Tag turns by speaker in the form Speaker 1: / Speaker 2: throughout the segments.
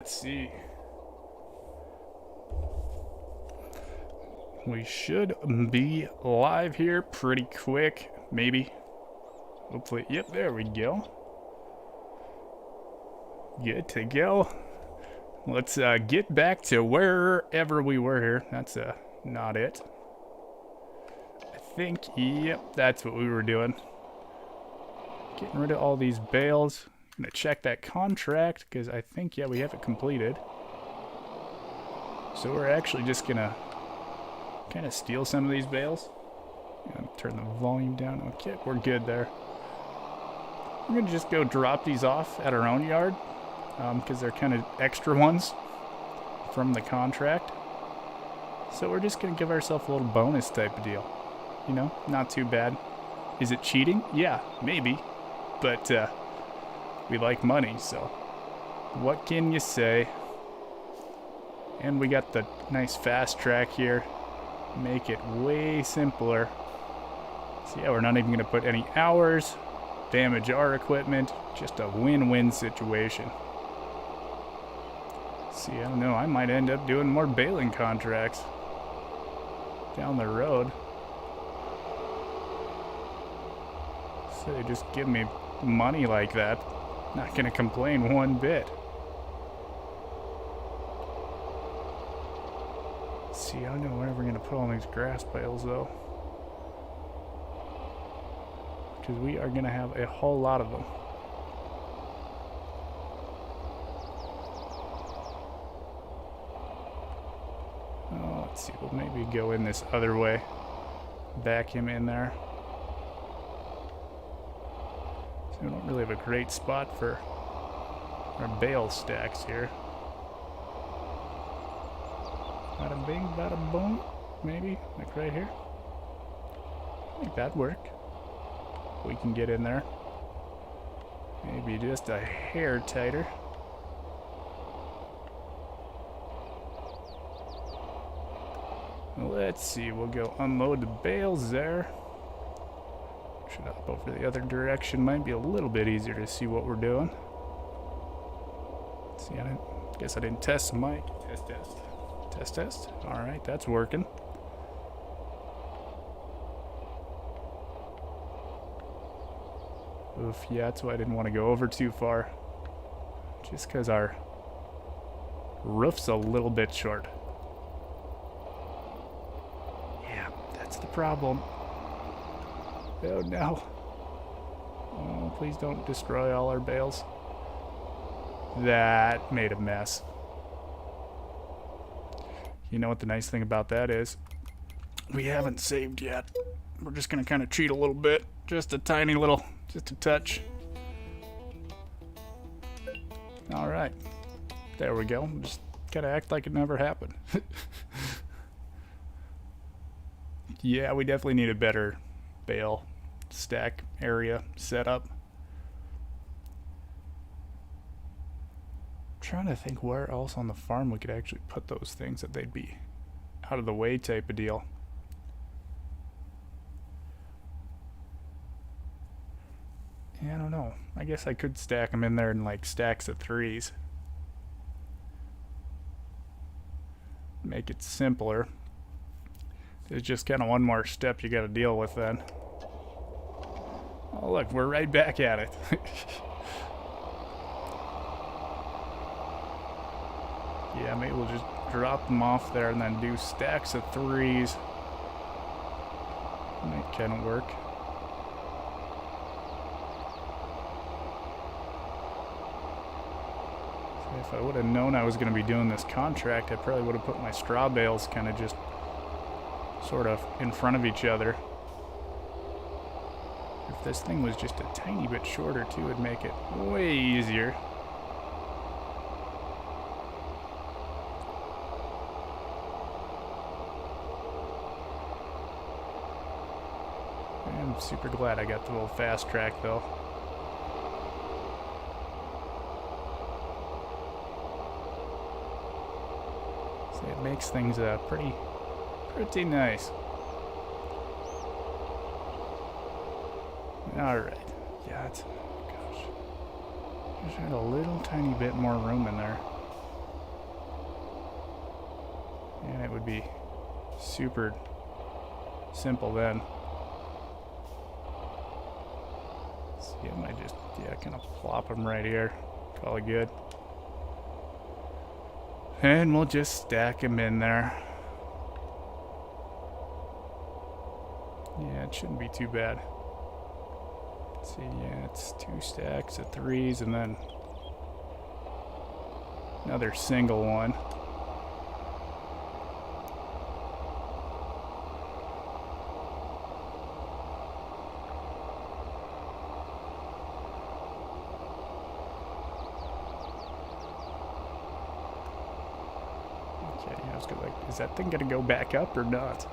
Speaker 1: Let's see. We should be live here pretty quick, maybe. Hopefully, yep, there we go. Good to go. Let's get back to wherever we were here. That's not it. I think, yep, that's what we were doing. Getting rid of all these bales. I'm gonna check that contract because I think, yeah, we have it completed. So we're actually just gonna kind of steal some of these bales. Turn the volume down. Okay, we're good there. We're gonna just go drop these off at our own yard because they're kind of extra ones from the contract. So we're just gonna give ourselves a little bonus type of deal. You know, not too bad. Is it cheating? Yeah, maybe. But we like money, so what can you say? And we got the nice fast track here. Make it way simpler. So yeah, we're not even gonna put any hours, damage our equipment, just a win-win situation. See, I don't know, I might end up doing more baling contracts down the road. So they just give me money like that. Not gonna complain one bit. See, I don't know where we're gonna put all these grass bales though. Because we are gonna have a whole lot of them. Oh, let's see, we'll maybe go in this other way. Back him in there. So we don't really have a great spot for our bale stacks here. Bada bing, bada boom. Maybe, like right here. I think that'd work. We can get in there. Maybe just a hair tighter. Let's see, we'll go unload the bales there. Should hop over the other direction. Might be a little bit easier to see what we're doing. See, guess I didn't test the mic. Test. Alright, that's working. Oof, yeah, that's why I didn't want to go over too far. Just because our roof's a little bit short. Yeah, that's the problem. Oh no. Oh, please don't destroy all our bales. That made a mess. You know what the nice thing about that is? We haven't saved yet. We're just gonna kind of cheat a little bit. Just a tiny little, just a touch. Alright. There we go. Just kind of act like it never happened. Yeah, we definitely need a better bale stack area setup. Trying to think where else on the farm we could actually put those things that they'd be out of the way type of deal. Yeah, I don't know. I guess I could stack them in there in like stacks of 3s. Make it simpler. There's just kind of one more step you got to deal with then. Oh look, we're right back at it. Yeah, maybe we'll just drop them off there and then do stacks of 3s. Might kind of work. So if I would have known I was going to be doing this contract, I probably would have put my straw bales kind of just sort of in front of each other. If this thing was just a tiny bit shorter too, it'd make it way easier. I'm super glad I got the little fast track though. So it makes things pretty nice. Alright. Yeah, gosh. Just had a little tiny bit more room in there. it would be super simple then. See, I might just, kind of plop them right here. Call it good. And we'll just stack them in there. Yeah, it shouldn't be too bad. Let's see, yeah, it's 2 stacks of 3s and then another single one. Okay, yeah, I was gonna, like, is that thing gonna go back up or not?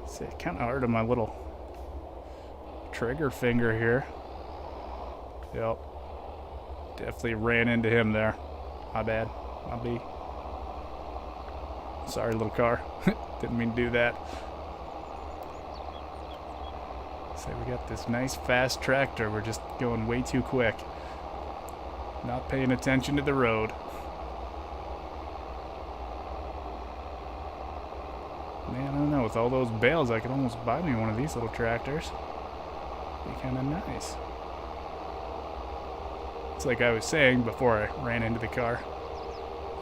Speaker 1: See, it kind of hurt on my little trigger finger here. Yep. Definitely ran into him there. My bad. My B. Sorry, little car. Didn't mean to do that. So we got this nice fast tractor. We're just going way too quick. Not paying attention to the road. Man, I don't know. With all those bales, I could almost buy me one of these little tractors. Be kind of nice. It's like I was saying before I ran into the car.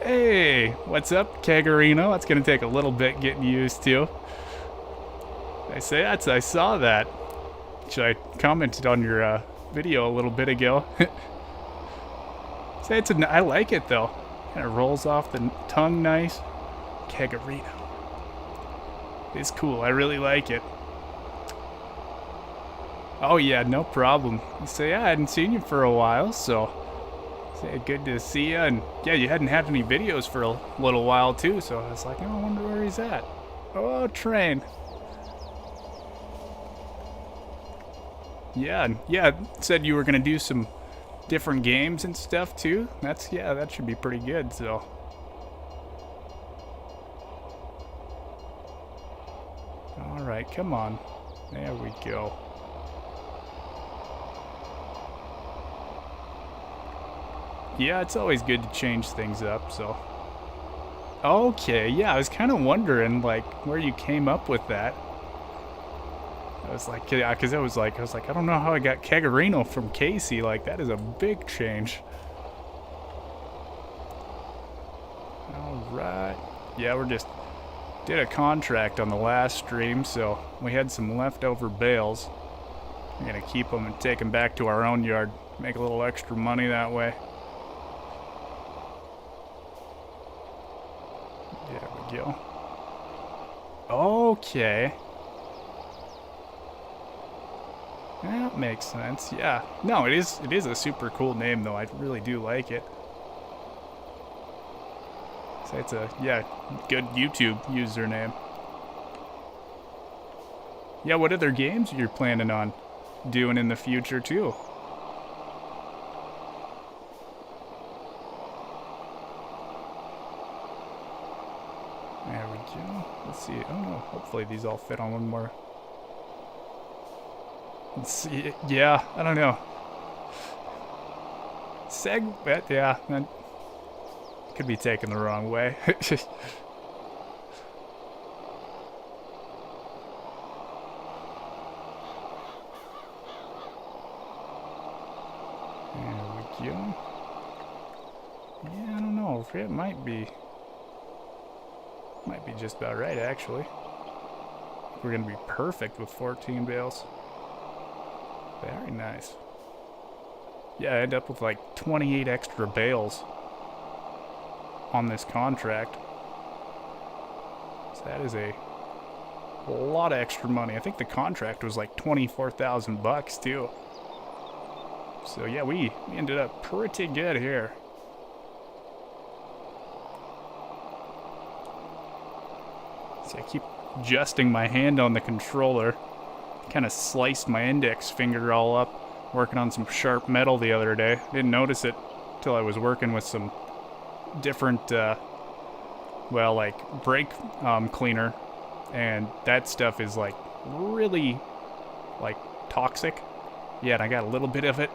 Speaker 1: Hey, what's up, Kegarino? That's going to take a little bit getting used to. I say that, I saw that. Actually, I commented on your video a little bit ago. Say I like it though. Kind of rolls off the tongue nice. Kegarino. It's cool. I really like it. Oh yeah, no problem. You say, I hadn't seen you for a while, so say good to see you. And yeah, you hadn't had any videos for a little while too, so I was like, oh, I wonder where he's at. Oh, train. Yeah, said you were gonna do some different games and stuff too. That should be pretty good, so. Alright, come on. There we go. Yeah, it's always good to change things up, so. Okay, yeah, I was kind of wondering, like, where you came up with that. I was like, yeah, because I was like, I don't know how I got Kegarino from Casey. Like, that is a big change. Alright. Yeah, we're just did a contract on the last stream, so we had some leftover bales. We're gonna keep them and take them back to our own yard. Make a little extra money that way. There we go. Okay. That makes sense. Yeah. No, it is a super cool name though. I really do like it. So it's a good YouTube username. Yeah, what other games you're planning on doing in the future too? There we go. Let's see. Oh no, hopefully these all fit on one more. Let's see. Yeah, I don't know. Yeah, that could be taken the wrong way. There we go. Yeah, I don't know. It might be just about right, actually. We're gonna be perfect with 14 bales. Very nice. Yeah, I end up with like 28 extra bales on this contract. So that is a lot of extra money. I think the contract was like 24,000 bucks too. So yeah, we ended up pretty good here. So I keep adjusting my hand on the controller. Kind of sliced my index finger all up working on some sharp metal the other day. Didn't notice it till I was working with some different, well, like brake cleaner, and that stuff is like really like toxic. Yeah, and I got a little bit of it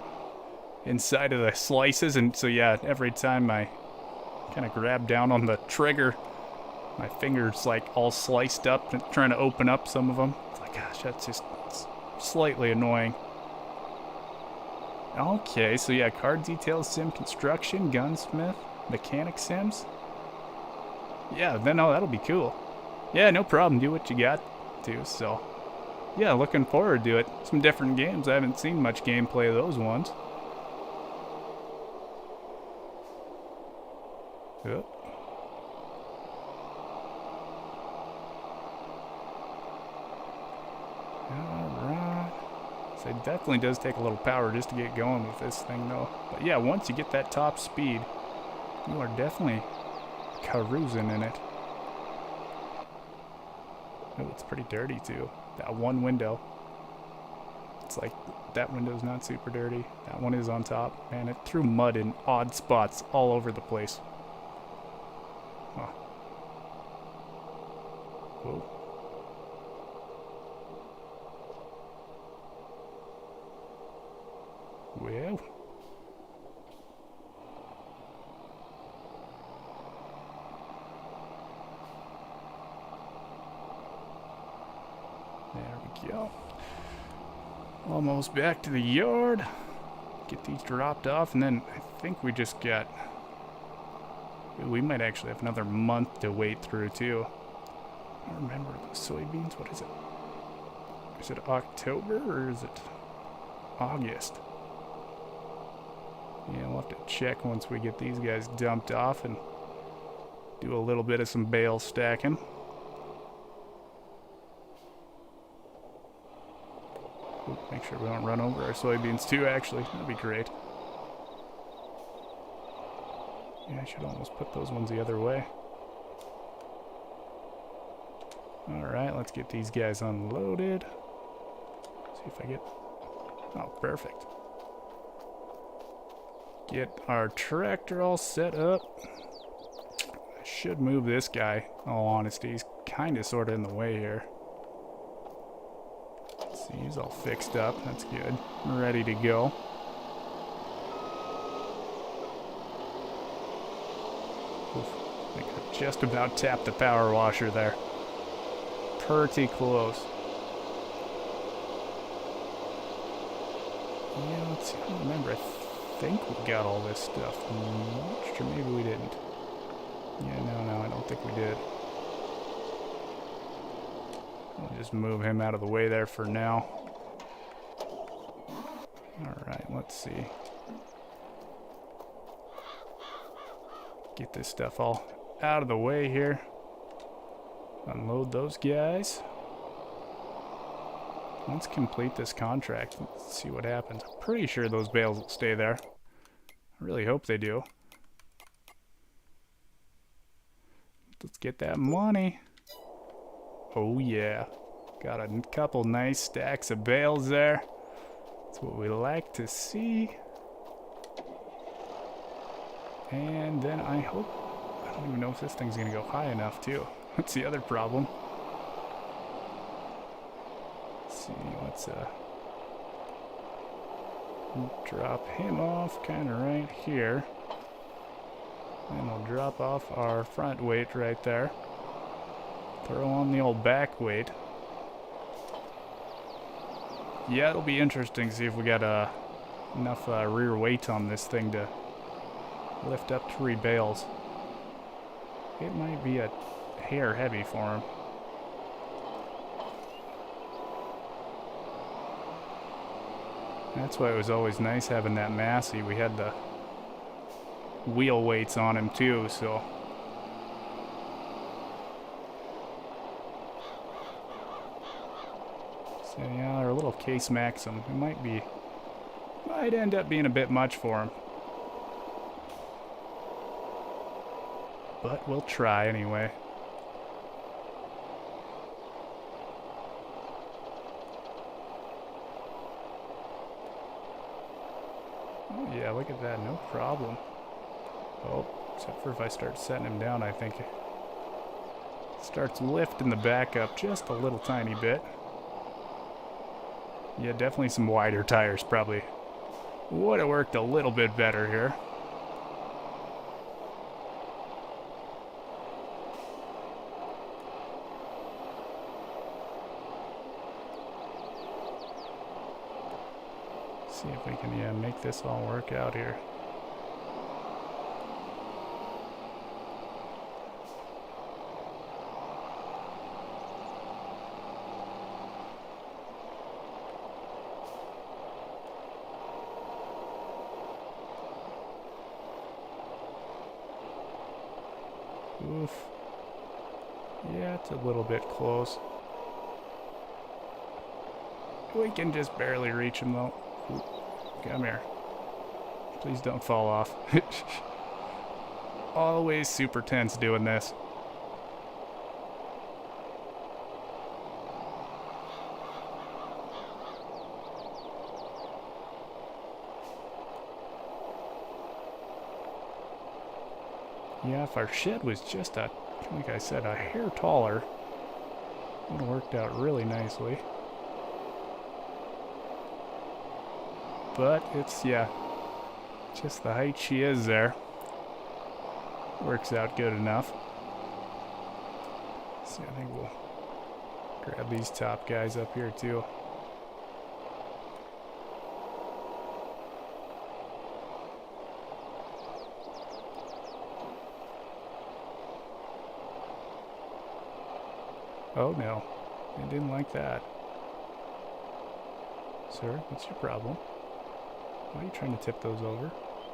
Speaker 1: inside of the slices, and so yeah, every time I kind of grab down on the trigger, my fingers like all sliced up and trying to open up some of them. It's like, gosh, that's just slightly annoying. Okay, so yeah, car detail sim, construction, gunsmith, mechanic sims. Yeah, then oh, that'll be cool. Yeah, no problem. Do what you got to. So yeah, looking forward to it. Some different games. I haven't seen much gameplay of those ones. Yep. Alright. So it definitely does take a little power just to get going with this thing though. But yeah, once you get that top speed, you are definitely cruising in it. Oh, it's pretty dirty too. That one window. It's like, that window's not super dirty. That one is on top. Man, it threw mud in odd spots all over the place. Huh. Whoa. Well. There we go. Almost back to the yard. Get these dropped off, and then I think we just got... We might actually have another month to wait through, too. I don't remember the soybeans. What is it? Is it October, or is it August? Yeah, we'll have to check once we get these guys dumped off and do a little bit of some bale stacking. Ooh, make sure we don't run over our soybeans too, actually. That'd be great. Yeah, I should almost put those ones the other way. Alright, let's get these guys unloaded. See if I get... Oh, perfect. Get our tractor all set up. I should move this guy, in all honesty. He's kind of sort of in the way here. Let's see, he's all fixed up. That's good. Ready to go. Oof. I think I just about tapped the power washer there. Pretty close. Yeah, let's see. I don't remember. I think we got all this stuff. Or maybe we didn't. Yeah, no, I don't think we did. I'll just move him out of the way there for now. Alright, let's see. Get this stuff all out of the way here. Unload those guys. Let's complete this contract and see what happens. I'm pretty sure those bales will stay there. I really hope they do. Let's get that money. Oh yeah. Got a couple nice stacks of bales there. That's what we like to see. And then I hope... I don't even know if this thing's gonna go high enough too. That's the other problem. Let's see, let's drop him off kind of right here. And we'll drop off our front weight right there. Throw on the old back weight. Yeah, it'll be interesting to see if we got enough rear weight on this thing to lift up 3 bales. It might be a hair heavy for him. That's why it was always nice having that Massey. We had the wheel weights on him too, so... So yeah, our little Case Maxim, it might end up being a bit much for him. But we'll try anyway. Oh yeah, look at that, no problem. Oh, except for if I start setting him down, I think it starts lifting the back up just a little tiny bit. Yeah, definitely some wider tires probably would have worked a little bit better here. See if we can, yeah, make this all work out here. Oof. Yeah, it's a little bit close. We can just barely reach him though. Ooh, come here. Please don't fall off. Always super tense doing this. Yeah, if our shed was just like I said, a hair taller, it would have worked out really nicely. But it's, yeah, just the height she is there. Works out good enough. See, I think we'll grab these top guys up here too. Oh no, I didn't like that. Sir, what's your problem? Why are you trying to tip those over?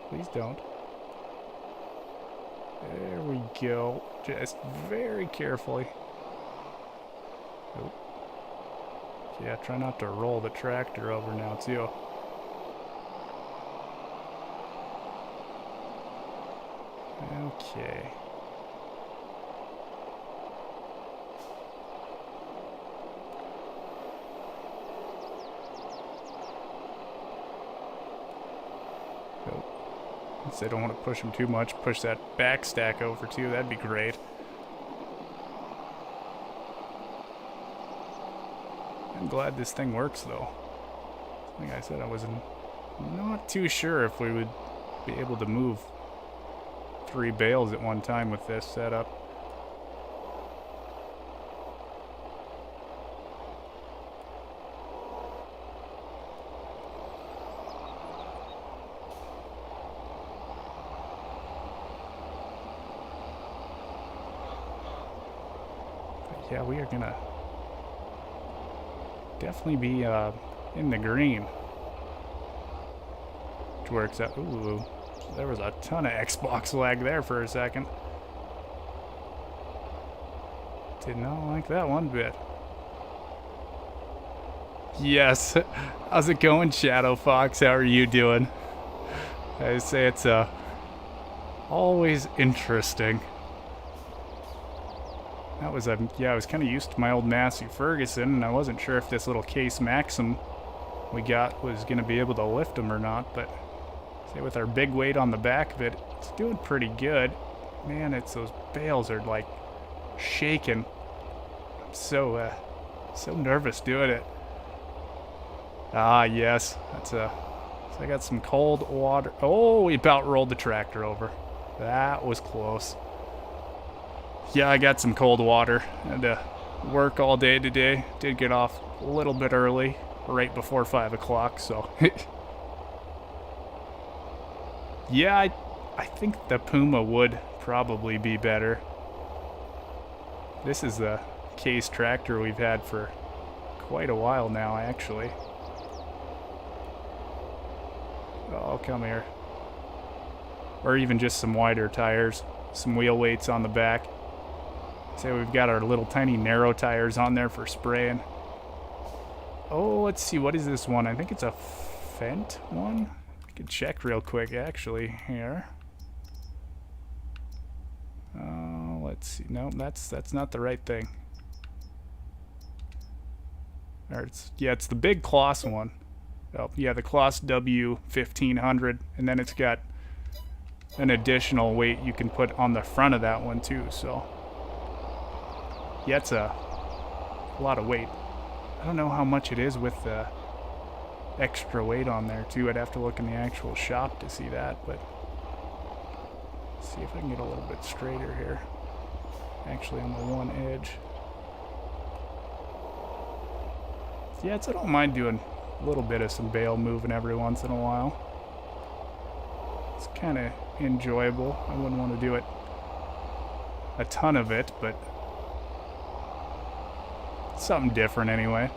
Speaker 1: Please don't. There we go. Just very carefully. Oh. Yeah, try not to roll the tractor over now too. Okay. So I don't want to push him too much. Push that back stack over too. That'd be great. I'm glad this thing works though. Like I said, I was not too sure if we would be able to move 3 bales at one time with this setup. Yeah, we are gonna definitely be in the green. Which works out. Ooh, there was a ton of Xbox lag there for a second. Did not like that one bit. Yes. How's it going, Shadow Fox? How are you doing? I say it's always interesting. That was yeah, I was kind of used to my old Massey Ferguson, and I wasn't sure if this little Case Maxim we got was going to be able to lift them or not, but say with our big weight on the back of it, it's doing pretty good. Man, it's those bales are like shaking. I'm so nervous doing it. Ah, yes, that's so I got some cold water. Oh, we about rolled the tractor over. That was close. Yeah, I got some cold water. Had to work all day today. Did get off a little bit early, right before 5 o'clock, so. Yeah, I think the Puma would probably be better. This is the Case tractor we've had for quite a while now, actually. Oh, come here. Or even just some wider tires, some wheel weights on the back. Say we've got our little tiny narrow tires on there for spraying. Oh, let's see, what is this one? I think it's a Fendt one. I can check real quick actually here. Let's see. No, that's not the right thing. Or it's the big Kloss one. Oh, yeah, the Kloss W1500, and then it's got an additional weight you can put on the front of that one too, so yeah, it's a lot of weight. I don't know how much it is with the extra weight on there too. I'd have to look in the actual shop to see that, but let's see if I can get a little bit straighter here. Actually on the one edge. Yeah, I don't mind doing a little bit of some bale moving every once in a while. It's kind of enjoyable. I wouldn't want to do it a ton of it, but something different anyway.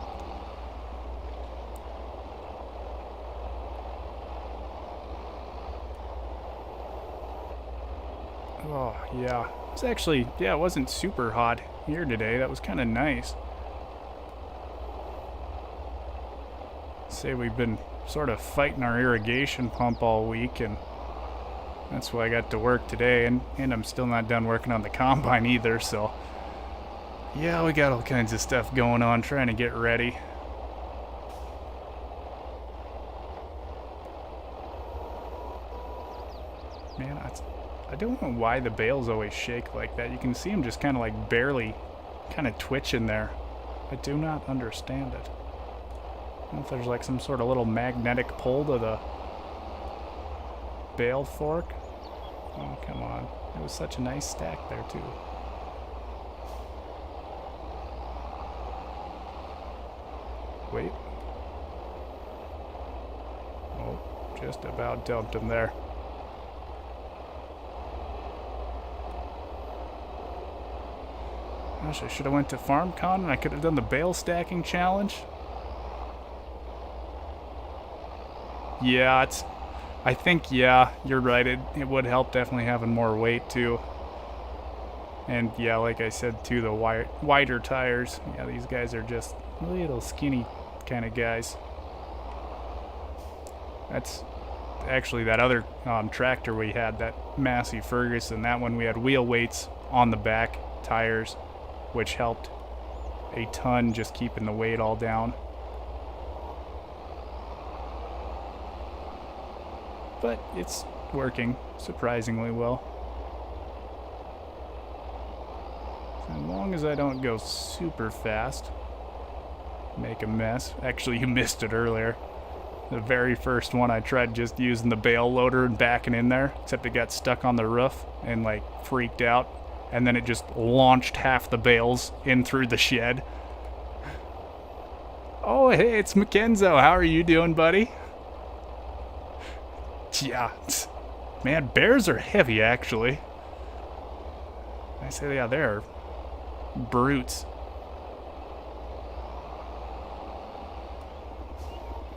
Speaker 1: Oh, yeah. It's actually, yeah, it wasn't super hot here today. That was kind of nice. Say we've been sort of fighting our irrigation pump all week, and that's why I got to work today, and I'm still not done working on the combine either, so yeah, we got all kinds of stuff going on trying to get ready. Man, I don't know why the bales always shake like that. You can see them just kind of like barely kind of twitching there. I do not understand it. I don't know if there's like some sort of little magnetic pull to the bale fork. Oh, come on. It was such a nice stack there, too. Wait. Oh, just about dumped him there. Gosh, I should have went to FarmCon and I could have done the bale stacking challenge. Yeah, I think, yeah, you're right. It would help definitely having more weight, too. And, yeah, like I said, too, the wider tires. Yeah, these guys are just little skinny kind of guys. That's actually that other tractor we had, that Massey Ferguson. That one we had wheel weights on the back tires, which helped a ton just keeping the weight all down. But it's working surprisingly well. As long as I don't go super fast, make a mess. Actually, you missed it earlier. The very first one I tried just using the bale loader and backing in there, except it got stuck on the roof and like freaked out, and then it just launched half the bales in through the shed. Oh, hey, it's Mackenzo. How are you doing, buddy? Yeah, man, bears are heavy, actually. I say, yeah, they're brutes.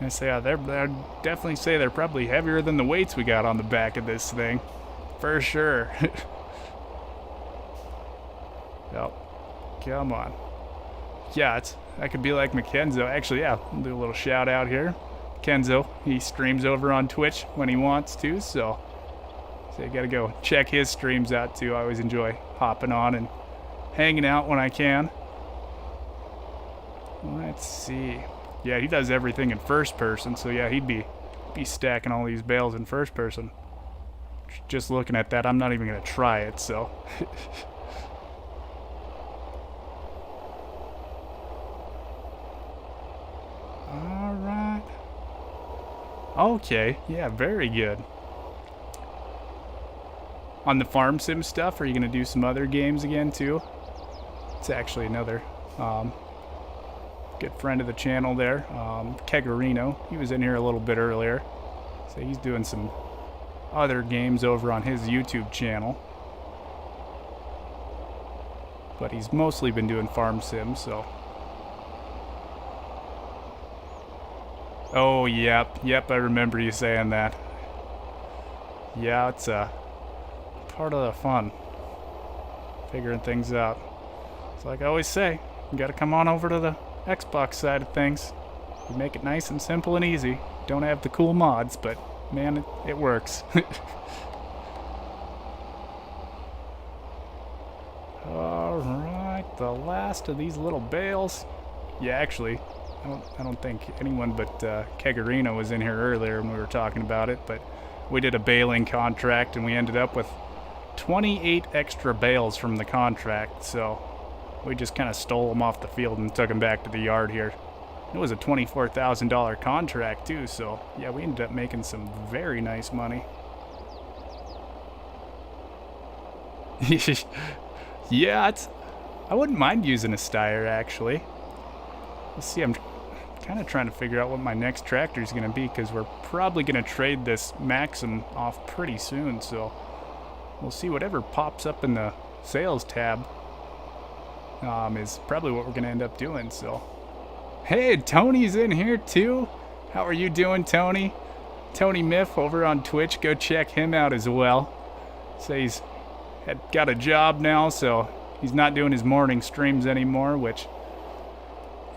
Speaker 1: I say, yeah, I'd definitely say they're probably heavier than the weights we got on the back of this thing. For sure. Yep. Come on. Yeah, I could be like Mackenzo. Actually, yeah, I'll do a little shout out here. Kenzo, he streams over on Twitch when he wants to, so you gotta go check his streams out too. I always enjoy hopping on and hanging out when I can. Let's see. Yeah, he does everything in first person, so yeah, he'd be stacking all these bales in first person. Just looking at that, I'm not even gonna try it, so. Okay, yeah, very good. On the farm sim stuff, are you going to do some other games again, too? It's actually another good friend of the channel there, Kegarino. He was in here a little bit earlier. So he's doing some other games over on his YouTube channel. But he's mostly been doing farm sims, so... Oh, yep, I remember you saying that. Yeah, it's part of the fun. Figuring things out. It's like I always say, you gotta come on over to the Xbox side of things. You make it nice and simple and easy. Don't have the cool mods, but man, it works. Alright, the last of these little bales. Yeah, actually, I don't think anyone but Kegarino was in here earlier when we were talking about it, but we did a baling contract and we ended up with 28 extra bales from the contract, so we just kind of stole them off the field and took them back to the yard here. It was a $24,000 contract too, so yeah, we ended up making some very nice money. Yeah, I wouldn't mind using a Steyr actually. Let's see, I'm kind of trying to figure out what my next tractor is going to be, because we're probably going to trade this Maxim off pretty soon, so we'll see. Whatever pops up in the sales tab is probably what we're going to end up doing. So, hey, Tony's in here too. How are you doing, Tony? Tony Miff over on Twitch. Go check him out as well. So he's got a job now, so he's not doing his morning streams anymore, which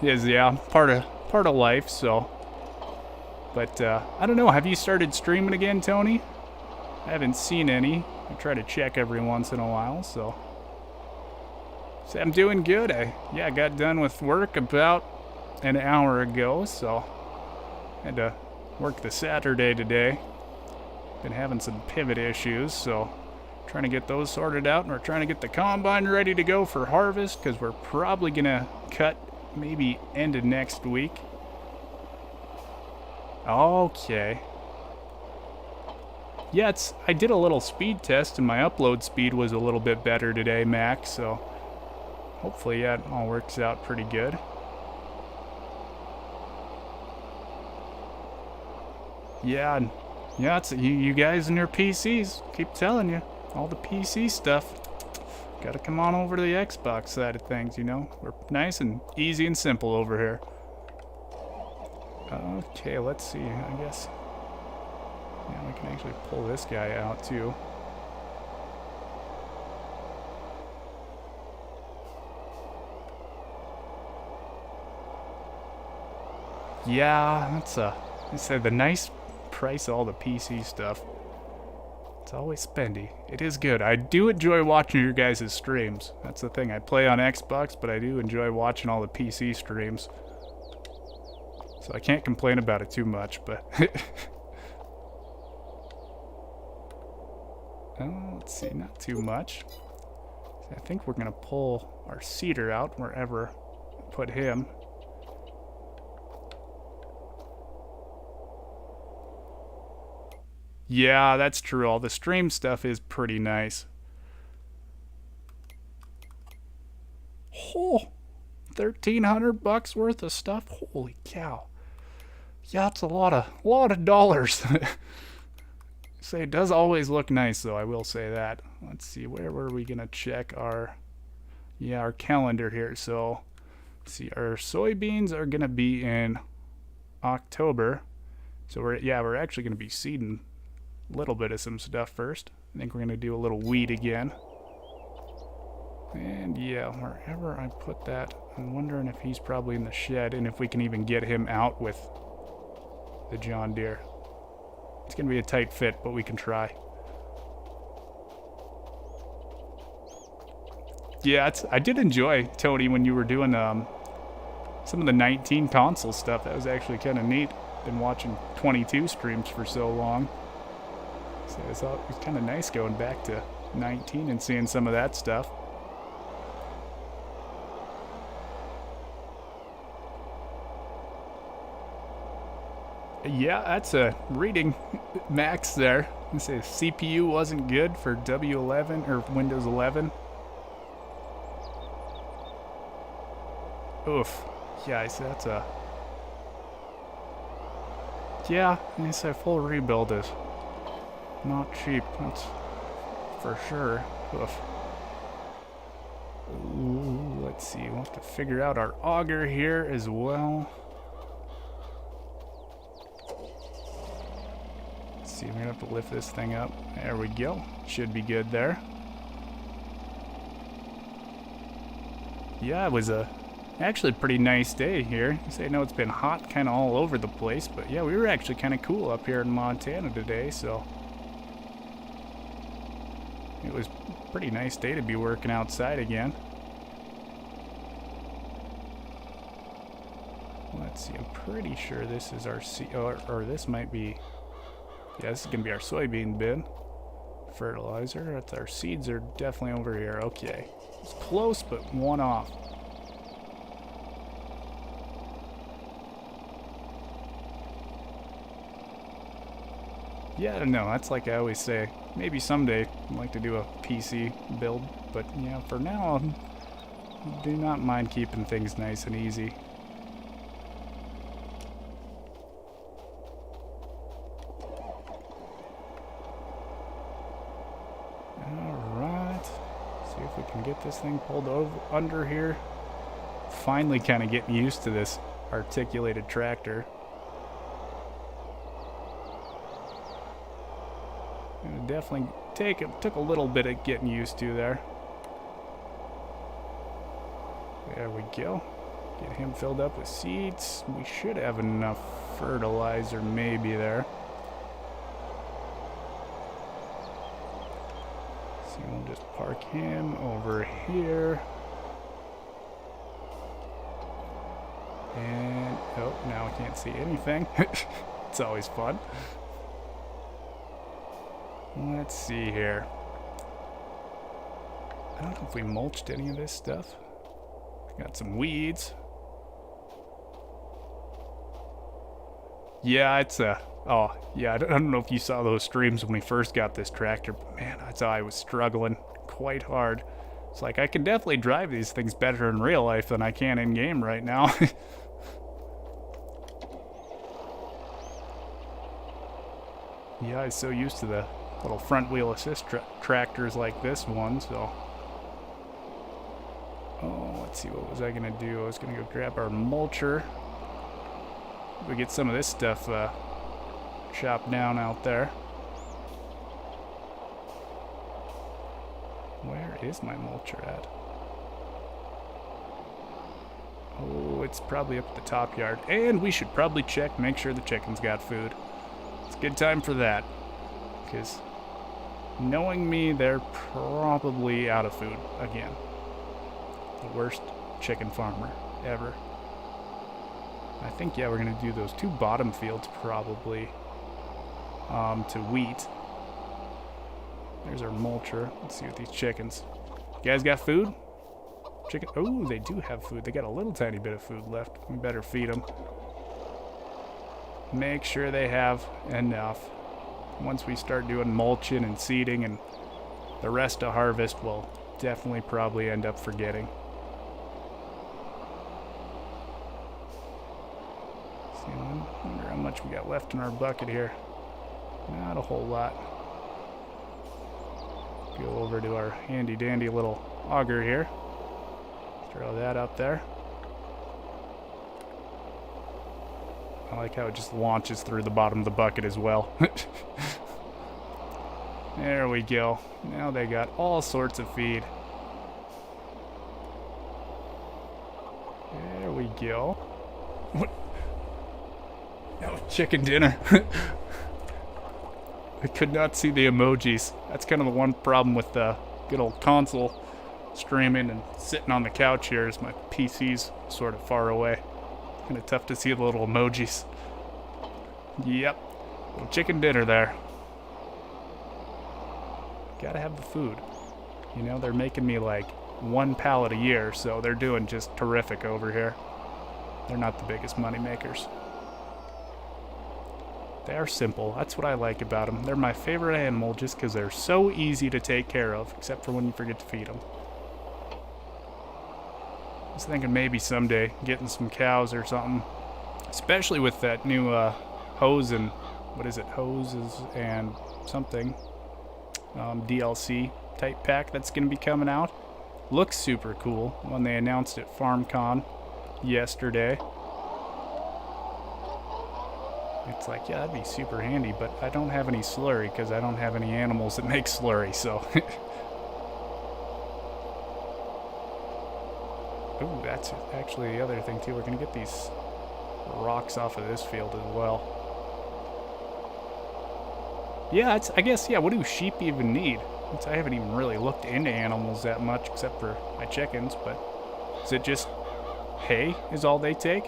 Speaker 1: is, yeah, part of life. So, but I don't know. Have you started streaming again, Tony? I haven't seen any. I try to check every once in a while. So I'm doing good. I got done with work about an hour ago. So had to work the Saturday today. Been having some pivot issues, so trying to get those sorted out, and we're trying to get the combine ready to go for harvest, because we're probably gonna cut maybe end of next week. Okay. Yeah, I did a little speed test and my upload speed was a little bit better today, Max, so hopefully, yeah, it all works out pretty good. Yeah, it's you guys and your PCs. Keep telling you, all the PC stuff. Gotta come on over to the Xbox side of things, you know? We're nice and easy and simple over here. Okay, let's see, I guess. Yeah, we can actually pull this guy out too. Yeah, that's I said the nice price of all the PC stuff. It's always spendy. It is good. I do enjoy watching your guys' streams. That's the thing. I play on Xbox, but I do enjoy watching all the PC streams. So I can't complain about it too much, but... Oh, let's see, not too much. I think we're going to pull our cedar out wherever we put him. Yeah, that's true. All the stream stuff is pretty nice. Oh, $1,300 worth of stuff. Holy cow! Yeah, it's a lot of dollars. Say it does always look nice, though. I will say that. Let's see, where were we gonna check our calendar here? So, let's see, our soybeans are gonna be in October. So we're actually gonna be seeding a little bit of some stuff first. I think we're gonna do a little wheat again. And yeah, wherever I put that, I'm wondering if he's probably in the shed and if we can even get him out with the John Deere. It's gonna be a tight fit, but we can try. Yeah, I did enjoy, Tony, when you were doing some of the 19 console stuff. That was actually kind of neat. Been watching 22 streams for so long. So it was kind of nice going back to 19 and seeing some of that stuff. Yeah, that's a reading Max there. It says CPU wasn't good for W11 or Windows 11. Oof. Yeah, I see that's a... Yeah, I say full rebuild is not cheap. That's for sure. Oof. Ooh, let's see. We'll have to figure out our auger here as well. See, we're gonna have to lift this thing up. There we go. Should be good there. Yeah, it was actually a pretty nice day here. I know it's been hot kind of all over the place, but yeah, we were actually kind of cool up here in Montana today, so it was a pretty nice day to be working outside again. Let's see, I'm pretty sure this is our or this might be, yeah, this is gonna be our soybean bin. Fertilizer, that's our seeds are definitely over here. Okay, it's close, but one off. Yeah, I don't know. That's like I always say. Maybe someday I'd like to do a PC build, but yeah, for now, I do not mind keeping things nice and easy. Alright. See if we can get this thing pulled over under here. Finally kind of getting used to this articulated tractor. Definitely took a little bit of getting used to there. There we go. Get him filled up with seeds. We should have enough fertilizer maybe there. So we'll just park him over here. And, oh, now I can't see anything. It's always fun. Let's see here. I don't know if we mulched any of this stuff. Got some weeds. Yeah, it's oh, yeah, I don't know if you saw those streams when we first got this tractor, but man, I saw I was struggling quite hard. It's like I can definitely drive these things better in real life than I can in game right now. Yeah, I'm so used to the little front wheel assist tractors like this one, so. Oh, let's see, what was I gonna do? I was gonna go grab our mulcher. We get some of this stuff chopped down out there. Where is my mulcher at? Oh, it's probably up at the top yard. And we should probably check, make sure the chickens got food. It's a good time for that. Because knowing me, they're probably out of food again. The worst chicken farmer ever. I think, yeah, we're going to do those two bottom fields probably to wheat. There's our mulcher. Let's see what these chickens. You guys got food? Chicken. Oh, they do have food. They got a little tiny bit of food left. We better feed them. Make sure they have enough. Once we start doing mulching and seeding and the rest of harvest, we'll definitely probably end up forgetting. See, I wonder how much we got left in our bucket here. Not a whole lot. Go over to our handy dandy little auger here. Throw that up there. I like how it just launches through the bottom of the bucket as well. There we go. Now they got all sorts of feed. There we go. What? Oh, chicken dinner. I could not see the emojis. That's kind of the one problem with the good old console streaming and sitting on the couch here is my PC's sort of far away. Kind of tough to see the little emojis. Yep. Little chicken dinner there. Gotta have the food. You know, they're making me like 1 pallet a year, so they're doing just terrific over here. They're not the biggest money makers. They are simple. That's what I like about them. They're my favorite animal just because they're so easy to take care of, except for when you forget to feed them. I was thinking maybe someday getting some cows or something, especially with that new hose and, what is it, hoses and something, DLC type pack that's going to be coming out. Looks super cool when they announced at FarmCon yesterday. It's like, yeah, that'd be super handy, but I don't have any slurry because I don't have any animals that make slurry, so. Ooh, that's actually the other thing, too. We're going to get these rocks off of this field as well. Yeah, I guess, yeah, what do sheep even need? I haven't even really looked into animals that much, except for my chickens, but is it just hay is all they take?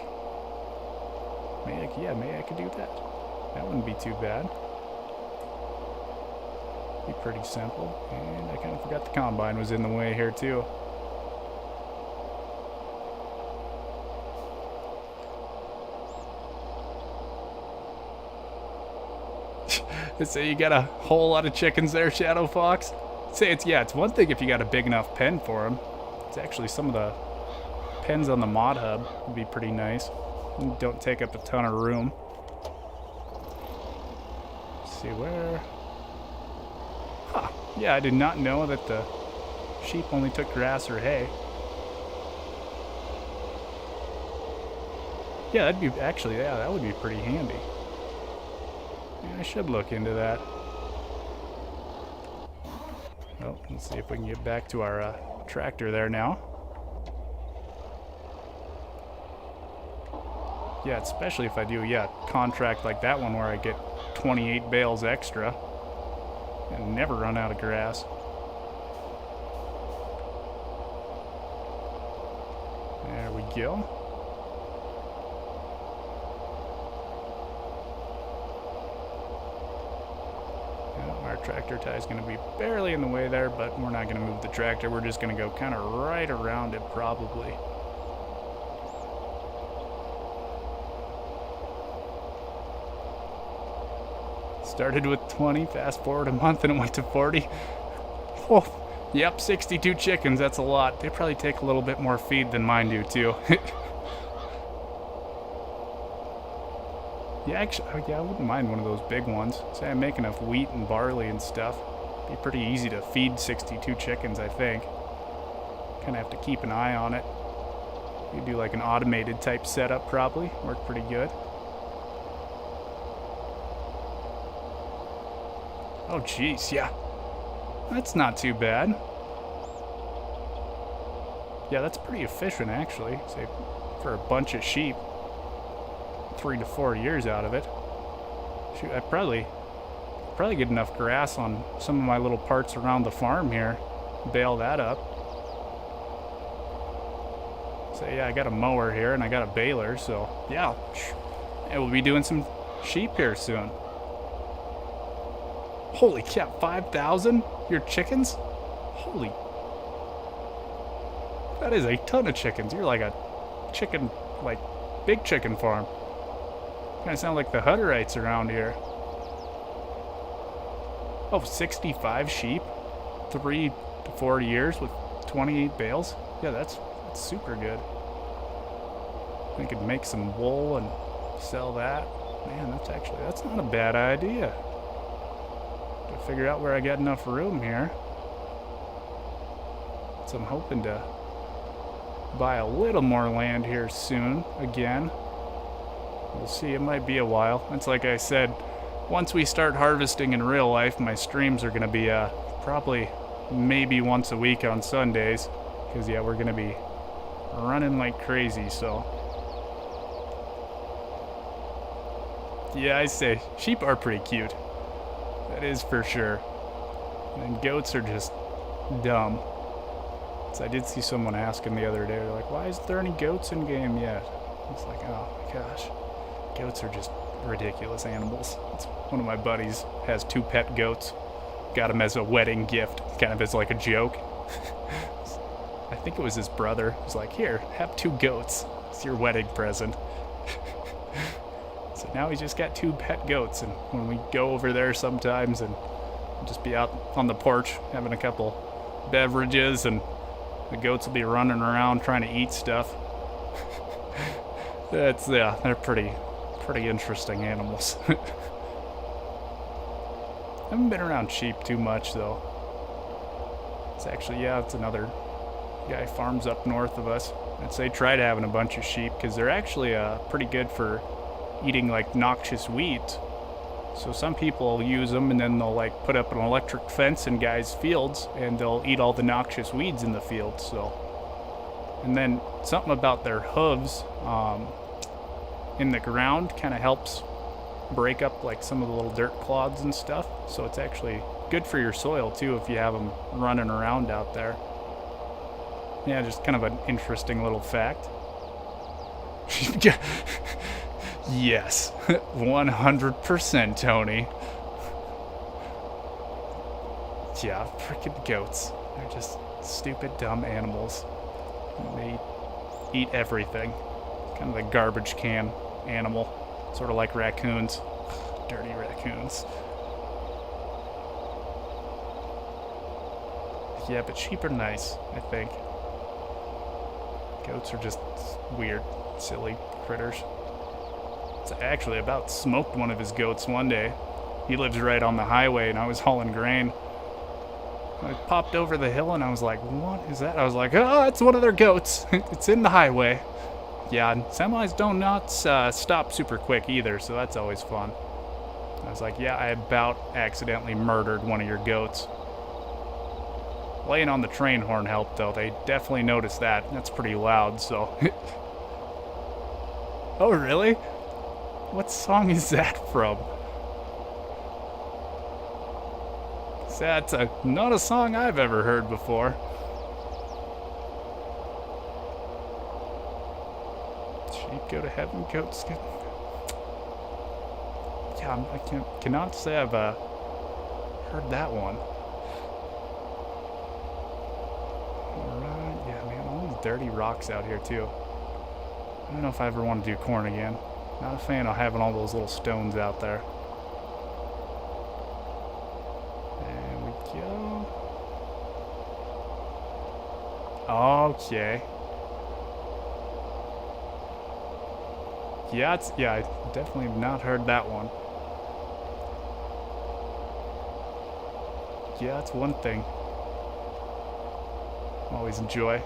Speaker 1: Maybe I could do that. That wouldn't be too bad. Be pretty simple. And I kind of forgot the combine was in the way here too. So you got a whole lot of chickens there, Shadow Fox? Say it's one thing if you got a big enough pen for them. It's actually some of the pens on the mod hub would be pretty nice. And don't take up a ton of room. Let's see where. Huh. Yeah, I did not know that the sheep only took grass or hay. Yeah, that'd be actually, yeah, that would be pretty handy. Yeah, I should look into that. Well, let's see if we can get back to our tractor there now. Yeah, especially if I do, contract like that one where I get 28 bales extra and never run out of grass. There we go. Our tractor tie is going to be barely in the way there, but we're not going to move the tractor. We're just going to go kind of right around it probably. Started with 20, fast forward a month and it went to 40. Oh, yep, 62 chickens, that's a lot. They probably take a little bit more feed than mine do too. Yeah, actually, I wouldn't mind one of those big ones. Say I make enough wheat and barley and stuff. It'd be pretty easy to feed 62 chickens, I think. Kind of have to keep an eye on it. You do like an automated type setup probably. Work pretty good. Oh, geez, yeah. That's not too bad. Yeah, that's pretty efficient, actually. Say, for a bunch of sheep. 3 to 4 years out of it. Shoot, I probably get enough grass on some of my little parts around the farm here. Bale that up. So yeah, I got a mower here and I got a baler, so yeah. And we'll be doing some sheep here soon. Holy cow, 5,000? Your chickens? Holy. That is a ton of chickens. You're like a chicken, like big chicken farm. Kind of sound like the Hutterites around here. Oh, 65 sheep, 3 to 4 years with 28 bales. Yeah, that's super good. I could make some wool and sell that. Man, that's not a bad idea. To figure out where I got enough room here. So I'm hoping to buy a little more land here soon again. We'll see, it might be a while. It's like I said, once we start harvesting in real life, my streams are going to be probably maybe once a week on Sundays. Because, yeah, we're going to be running like crazy, so. Yeah, I say, sheep are pretty cute. That is for sure. And goats are just dumb. So I did see someone asking the other day, they're like, why isn't there any goats in game yet? It's like, oh my gosh. Goats are just ridiculous animals. It's one of my buddies has 2 pet goats. Got them as a wedding gift, kind of as like a joke. I think it was his brother. He was like, here, have 2 goats. It's your wedding present. So now he's just got 2 pet goats, and when we go over there sometimes and we'll just be out on the porch having a couple beverages, and the goats will be running around trying to eat stuff. They're pretty interesting animals. I haven't been around sheep too much though. It's actually, it's another guy farms up north of us. I'd say try to having a bunch of sheep because they're actually pretty good for eating like noxious weeds. So some people use them and then they'll like put up an electric fence in guys' fields and they'll eat all the noxious weeds in the field. So, and then something about their hooves in the ground kind of helps break up like some of the little dirt clods and stuff. So it's actually good for your soil too if you have them running around out there. Yeah, just kind of an interesting little fact. Yes, 100%, Tony. Yeah, freaking goats. They're just stupid, dumb animals. They eat everything. Kind of a garbage can animal. Sort of like raccoons. Dirty raccoons. Yeah, but sheep are nice, I think. Goats are just weird, silly critters. I actually about smoked one of his goats one day. He lives right on the highway, and I was hauling grain. I popped over the hill, and I was like, what is that? I was like, oh, it's one of their goats. It's in the highway. Yeah, and semis don't not stop super quick either, so that's always fun. I was like, yeah, I about accidentally murdered one of your goats. Laying on the train horn helped, though. They definitely noticed that. That's pretty loud, so... Oh, really? What song is that from? That's not a song I've ever heard before. Sheep go to heaven, goats go... Yeah, I cannot say I've heard that one. Alright, yeah, man, all these dirty rocks out here, too. I don't know if I ever want to do corn again. Not a fan of having all those little stones out there. There we go. Okay. Yeah, I definitely have not heard that one. Yeah, that's one thing. Always enjoy.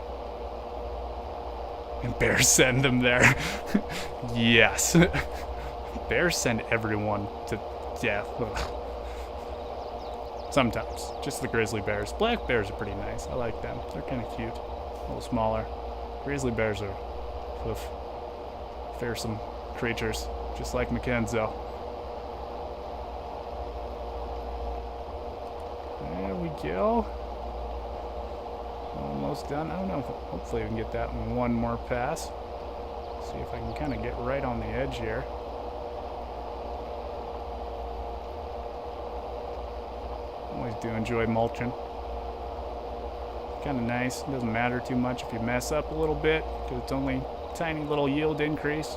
Speaker 1: And bears send them there. Yes. Bears send everyone to death. Sometimes. Just the grizzly bears. Black bears are pretty nice. I like them. They're kind of cute. A little smaller. Grizzly bears are fearsome creatures. Just like Mackenzo. There we go. Almost done. I don't know if hopefully we can get that in one more pass. See if I can kind of get right on the edge here. Always do enjoy mulching. Kind of nice. It doesn't matter too much if you mess up a little bit because it's only a tiny little yield increase.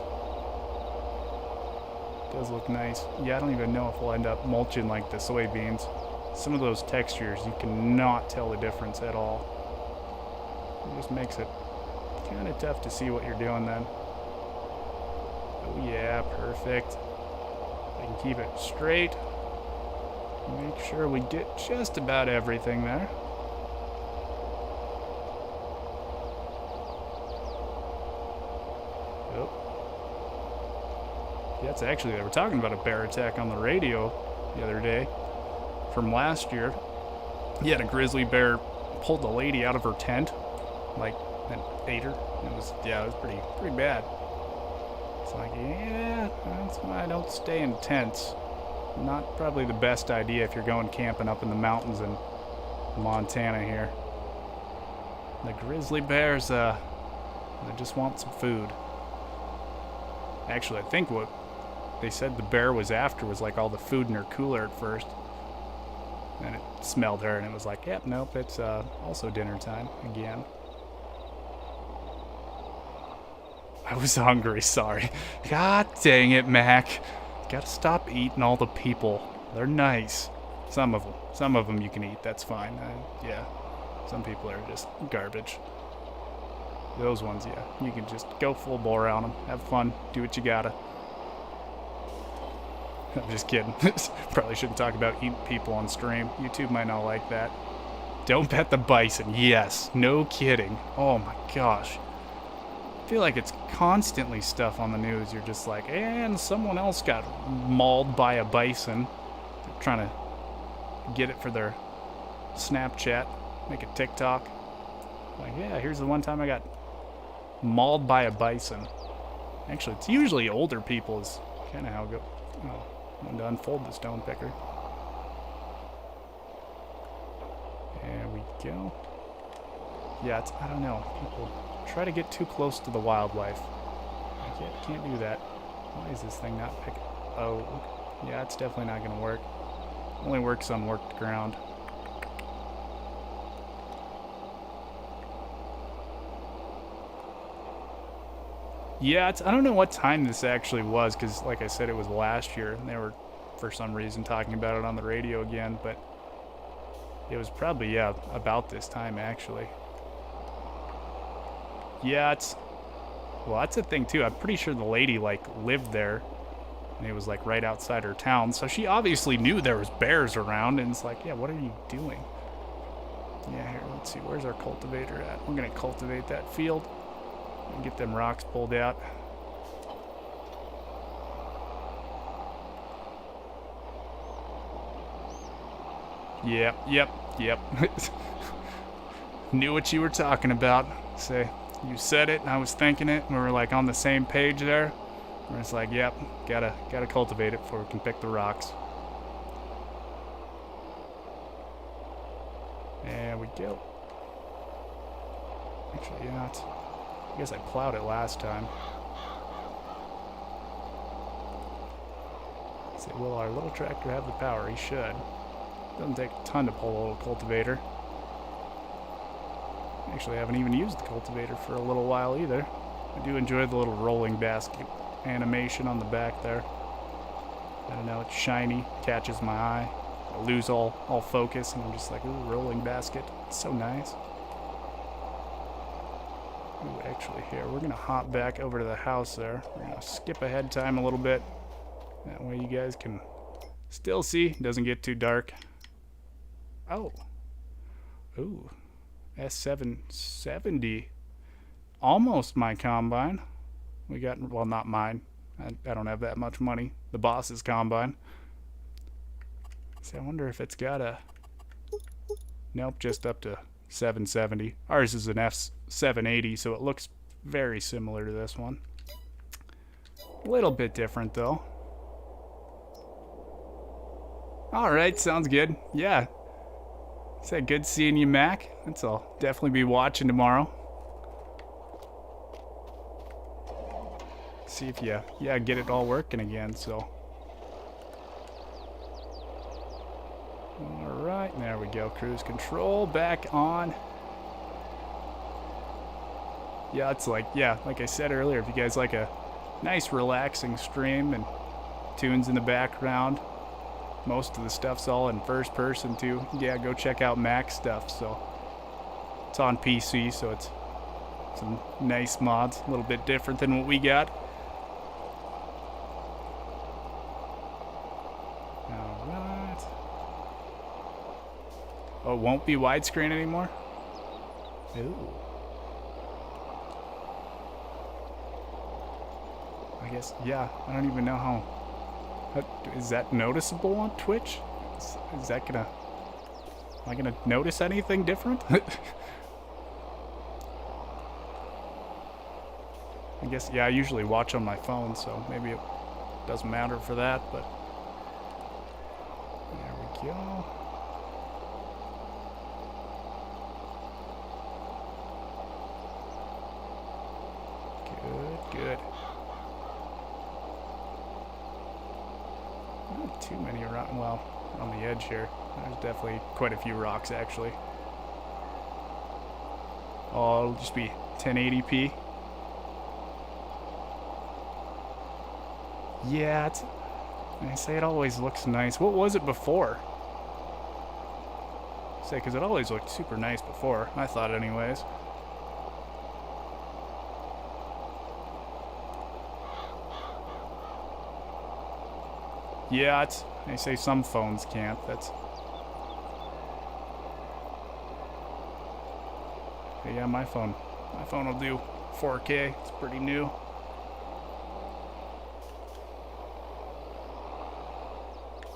Speaker 1: It does look nice. Yeah, I don't even know if we'll end up mulching like the soybeans. Some of those textures, you cannot tell the difference at all. It just makes it kind of tough to see what you're doing then. Oh yeah, perfect. I can keep it straight. Make sure we get just about everything there. Oh. Yeah, it's actually, they were talking about a bear attack on the radio the other day from last year. He had a grizzly bear pulled the lady out of her tent, like, and ate her. It was pretty bad. It's like, yeah, that's why I don't stay in tents. Not probably the best idea if you're going camping up in the mountains in Montana here. The grizzly bears, they just want some food. Actually, I think what they said the bear was after was like all the food in her cooler at first. And it smelled her and it was like, yep, nope, it's also dinner time again. I was hungry, sorry. God dang it, Mac. Gotta stop eating all the people. They're nice. Some of them you can eat, that's fine. Yeah, some people are just garbage. Those ones, yeah, you can just go full bore on them. Have fun, do what you gotta. I'm just kidding. Probably shouldn't talk about eating people on stream. YouTube might not like that. Don't pet the bison. Yes, no kidding. Oh my gosh. I feel like it's constantly stuff on the news. You're just like, and someone else got mauled by a bison. They're trying to get it for their Snapchat, make a TikTok. Like, yeah, here's the one time I got mauled by a bison. Actually, it's usually older people is kind of how it goes. Oh, I'm going to unfold the stone picker. There we go. Yeah, I don't know. People try to get too close to the wildlife. I Can't do that. Why is this thing not picking? Oh, yeah, it's definitely not going to work. Only works on worked ground. Yeah, I don't know what time this actually was, because like I said, it was last year, and they were, for some reason, talking about it on the radio again, but it was probably, yeah, about this time, actually. Yeah, well, that's the thing, too. I'm pretty sure the lady, like, lived there, and it was, like, right outside her town, so she obviously knew there was bears around, and it's like, yeah, what are you doing? Yeah, here, let's see, where's our cultivator at? We're gonna cultivate that field and get them rocks pulled out. Yep. Knew what you were talking about. Say, you said it, and I was thinking it, and we were like on the same page there. Where it's like, yep, gotta cultivate it before we can pick the rocks. There we go. Actually, yeah, I guess I plowed it last time. Say, will our little tractor have the power? He should. Doesn't take a ton to pull a little cultivator. Actually, I haven't even used the cultivator for a little while either. I do enjoy the little rolling basket animation on the back there. I don't know, it's shiny, catches my eye. I lose all focus, and I'm just like, ooh, rolling basket. It's so nice. Ooh, actually, here, we're going to hop back over to the house there. We're going to skip ahead time a little bit. That way you guys can still see. It doesn't get too dark. Oh. Ooh. S770. Almost my combine. We got, well, not mine. I don't have that much money. The boss's combine. So I wonder if it's got a... Nope, just up to 770. Ours is an F780, so it looks very similar to this one. A little bit different, though. Alright, sounds good. Yeah. Said good seeing you, Mac. That's all. Definitely be watching tomorrow. See if you, get it all working again, so. Alright, there we go. Cruise control back on. Yeah, it's like, like I said earlier, if you guys like a nice relaxing stream and tunes in the background, most of the stuff's all in first person too. Yeah, go check out Mac's stuff. So it's on PC, so it's some nice mods, a little bit different than what we got. Alright. Oh, it won't be widescreen anymore? Ooh. I guess, yeah, I don't even know how. Is that noticeable on Twitch? Is that gonna... Am I gonna notice anything different? I guess, yeah, I usually watch on my phone, so maybe it doesn't matter for that, but... There we go. Good. Not too many around, well, on the edge here. There's definitely quite a few rocks, actually. Oh, it'll just be 1080p. Yeah, I say it always looks nice. What was it before? Say, because it always looked super nice before. I thought anyways. Yeah, they say some phones can't. That's... Yeah, my phone will do 4K. It's pretty new.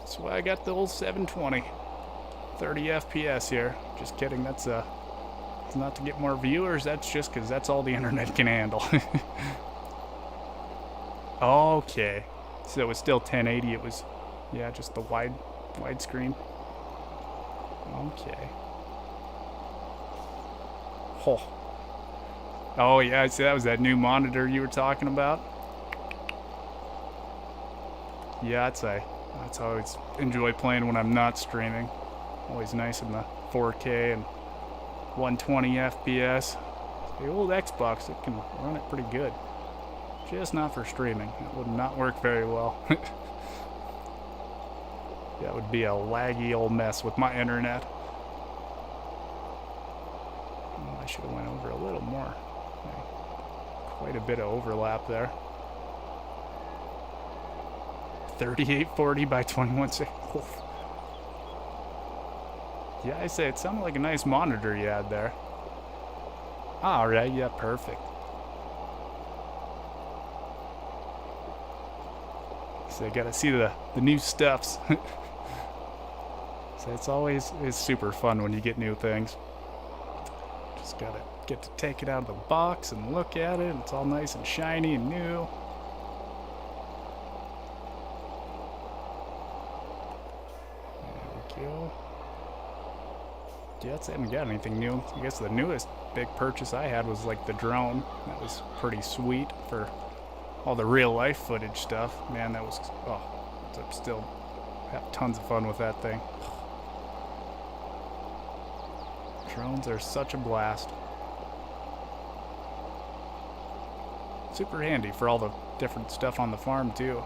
Speaker 1: That's why I got the old 720. 30 FPS here. Just kidding. That's it's not to get more viewers. That's just because that's all the internet can handle. Okay. So it was still 1080. It was, yeah, just the widescreen. Okay. Oh. Oh yeah, I see that was that new monitor you were talking about. Yeah, I'd say. That's how I always enjoy playing when I'm not streaming. Always nice in the 4K and 120 FPS. The old Xbox, it can run it pretty good. Just not for streaming. It would not work very well. That would be a laggy old mess with my internet. Oh, I should have went over a little more. Quite a bit of overlap there. 3840 by 2160. Yeah, I say it sounded like a nice monitor you had there. Alright, yeah, perfect. So I gotta see the new stuffs. So it's super fun when you get new things. Just gotta get to take it out of the box and look at it. It's all nice and shiny and new. There we go. Yeah, I haven't got anything new. I guess the newest big purchase I had was like the drone. That was pretty sweet for all the real life footage stuff. Man, that was, oh, I still have tons of fun with that thing. Drones are such a blast. Super handy for all the different stuff on the farm too.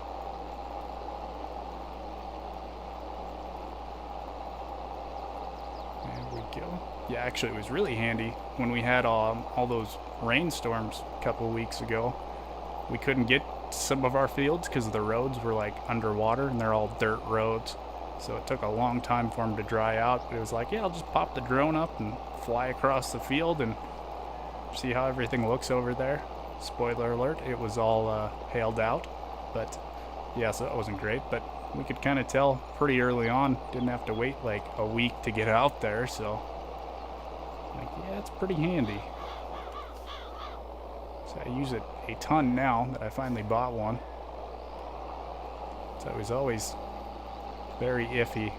Speaker 1: Go. Yeah, actually it was really handy when we had all those rainstorms a couple weeks ago. We couldn't get some of our fields because the roads were like underwater and they're all dirt roads. So it took a long time for them to dry out. But it was like, yeah, I'll just pop the drone up and fly across the field and see how everything looks over there. Spoiler alert, it was all hailed out. But yeah, so it wasn't great. But we could kind of tell pretty early on. Didn't have to wait like a week to get out there, so like, yeah, it's pretty handy. So I use it a ton now that I finally bought one. So I was always very iffy.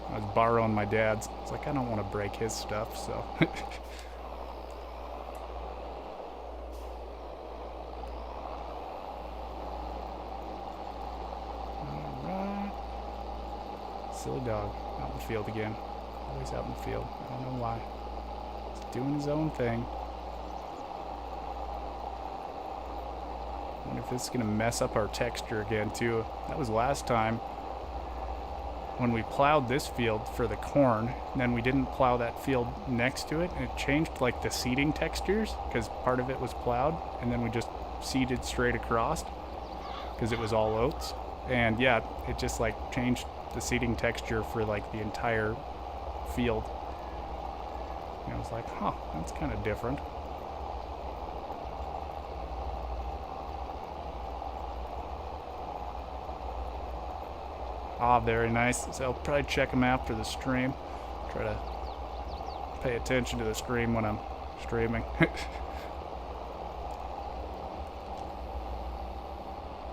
Speaker 1: I was borrowing my dad's. It's like I don't want to break his stuff, so. Silly dog, out in the field again. Always out in the field. I don't know why. He's doing his own thing. I wonder if this is going to mess up our texture again, too. That was last time when we plowed this field for the corn. And then we didn't plow that field next to it. And it changed, like, the seeding textures because part of it was plowed. And then we just seeded straight across because it was all oats. And, yeah, it just, like, changed the seeding texture for like the entire field. And I was like, huh, that's kind of different. Ah, very nice. So I'll probably check them after the stream. Try to pay attention to the stream when I'm streaming.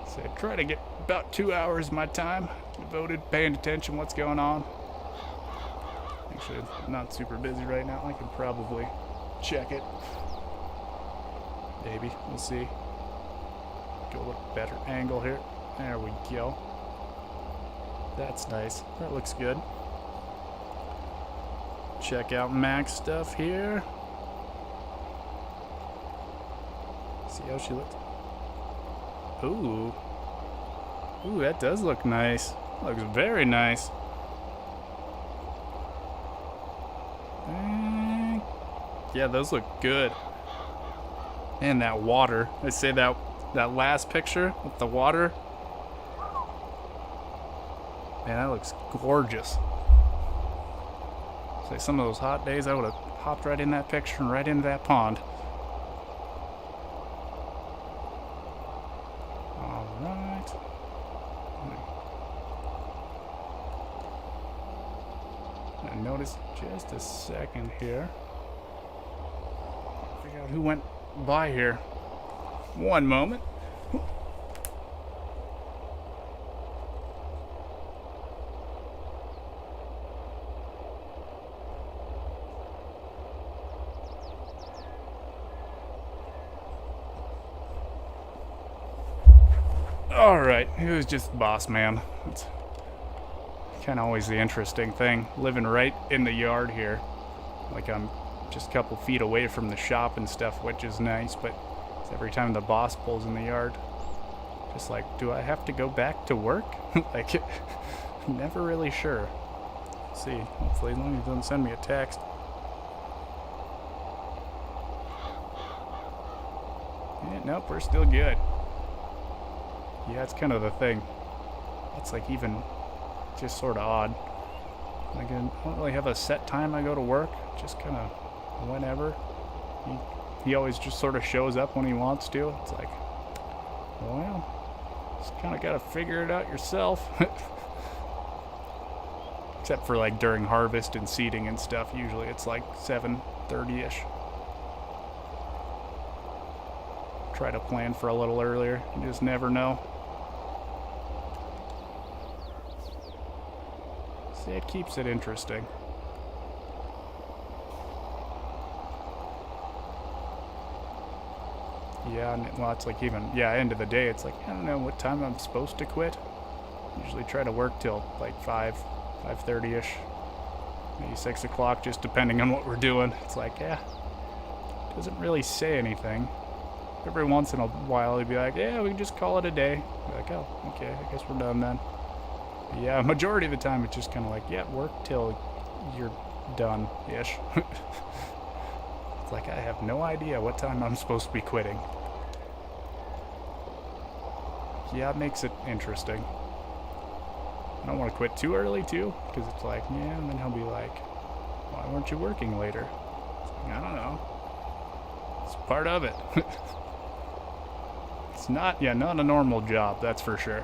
Speaker 1: So I try to get about 2 hours of my time devoted paying attention what's going on. Actually, I'm not super busy right now. I can probably check it. Maybe. We'll see. Go a little better angle here. There we go. That's nice. That looks good. Check out Mac's stuff here. See how she looks. Ooh. Ooh, that does look nice. Looks very nice. Yeah, those look good. And that water. I say that last picture with the water. Man, that looks gorgeous. Say some of those hot days I would have hopped right in that picture and right into that pond. Alright. I noticed just a second here. Figure out who went by here. One moment. Alright, it was just boss man. It's kind of always the interesting thing, living right in the yard here. Like I'm just a couple feet away from the shop and stuff, which is nice, but every time the boss pulls in the yard, just like, do I have to go back to work? Like, never really sure. Let's see, hopefully as long as he doesn't send me a text. Yeah, nope, we're still good. Yeah, it's kind of the thing. It's like even just sort of odd. Like I don't really have a set time I go to work, just kind of whenever. He always just sort of shows up when he wants to. It's like, well, just kind of got to figure it out yourself. Except for like during harvest and seeding and stuff, usually it's like 7:30ish. Try to plan for a little earlier. You just never know. See, it keeps it interesting. Yeah, and well, it's like even, yeah, end of the day, it's like, I don't know what time I'm supposed to quit. Usually try to work till like 5:30ish, maybe 6 o'clock, just depending on what we're doing. It's like, yeah, doesn't really say anything. Every once in a while, he'd be like, yeah, we can just call it a day. Be like, oh, okay, I guess we're done then. But yeah, majority of the time, it's just kind of like, yeah, work till you're done-ish. It's like, I have no idea what time I'm supposed to be quitting. Yeah, it makes it interesting. I don't want to quit too early, too, because it's like, yeah, and then he'll be like, why weren't you working later? It's like, I don't know. It's part of it. It's not a normal job, that's for sure.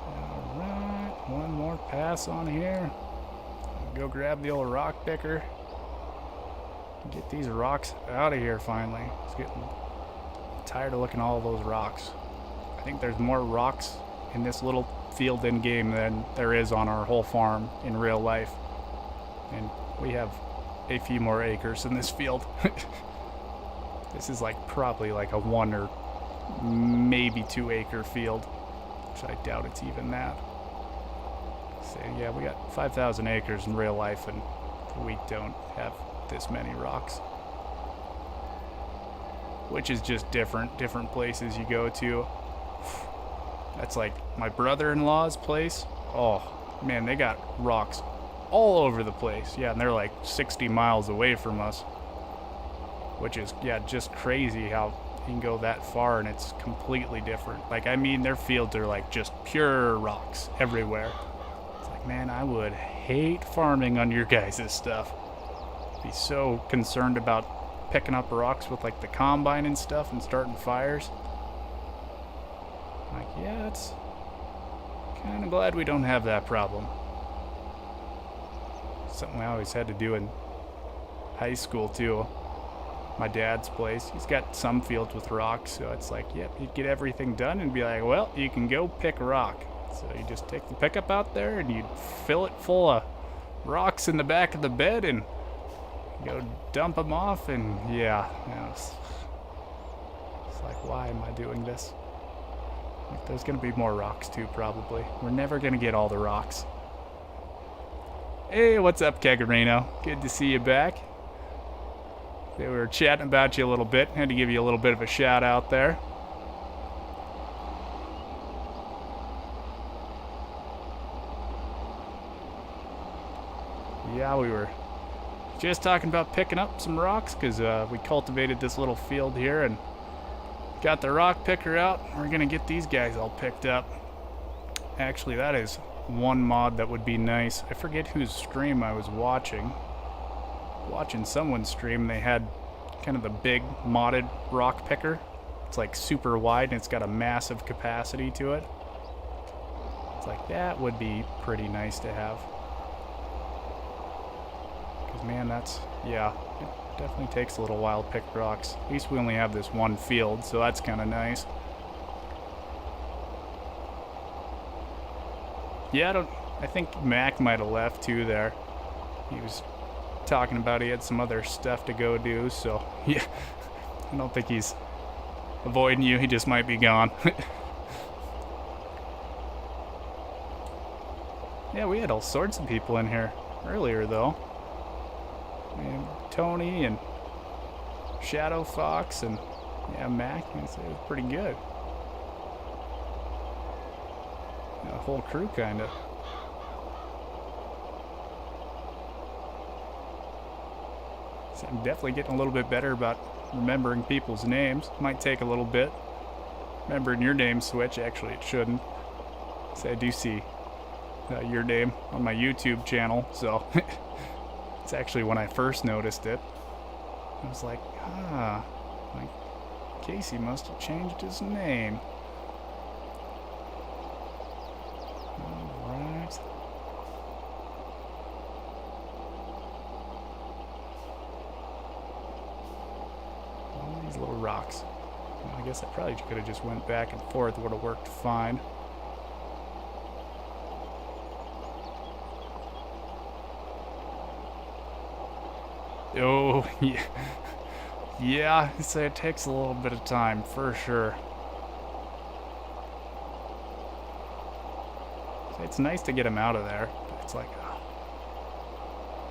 Speaker 1: Alright, one more pass on here. Go grab the old rock picker. Get these rocks out of here finally. It's getting tired of looking at all those rocks. I think there's more rocks in this little field in game than there is on our whole farm in real life. And we have a few more acres in this field. This is like probably like a 1 or maybe 2 acre field, which I doubt it's even that. So yeah, we got 5,000 acres in real life, and we don't have this many rocks. Which is just different places you go to. That's like my brother-in-law's place. Oh man, they got rocks all over the place. Yeah, and they're like 60 miles away from us. Which is, yeah, just crazy how you can go that far and it's completely different. Like, I mean, their fields are like just pure rocks everywhere. It's like, man, I would hate farming on your guys' stuff. Be so concerned about picking up rocks with like the combine and stuff and starting fires. Like, yeah, it's kind of glad we don't have that problem. Something I always had to do in high school too. My dad's place, he's got some fields with rocks, so it's like, yep, you'd get everything done and be like, well, you can go pick rock. So you just take the pickup out there and you'd fill it full of rocks in the back of the bed and go dump them off, and yeah, it's like, why am I doing this? Like, there's gonna be more rocks too, probably. We're never gonna get all the rocks. Hey, what's up, Kegarino? Good to see you back. We were chatting about you a little bit. Had to give you a little bit of a shout out there. Yeah, we were just talking about picking up some rocks because we cultivated this little field here and got the rock picker out. We're going to get these guys all picked up. Actually, that is one mod that would be nice. I forget whose stream I was watching. Watching someone's stream, they had kind of the big modded rock picker. It's like super wide and it's got a massive capacity to it. It's like, that would be pretty nice to have. Because man, that's, yeah, it definitely takes a little while to pick rocks. At least we only have this one field, so that's kind of nice. Yeah, I think Mac might have left too there. He was talking about he had some other stuff to go do, so yeah, I don't think he's avoiding you. He just might be gone. Yeah, we had all sorts of people in here earlier, though. And Tony and Shadow Fox and, yeah, Mac. It was pretty good. The whole crew, kind of. So I'm definitely getting a little bit better about remembering people's names. Might take a little bit. Remembering your name, Switch. Actually, it shouldn't. So I do see your name on my YouTube channel, so it's actually when I first noticed it. I was like, like Casey must have changed his name. Alright. All these little rocks. Well, I guess I probably could have just went back and forth. Would have worked fine. Oh, yeah. Yeah, so it takes a little bit of time, for sure. So it's nice to get him out of there. But it's like,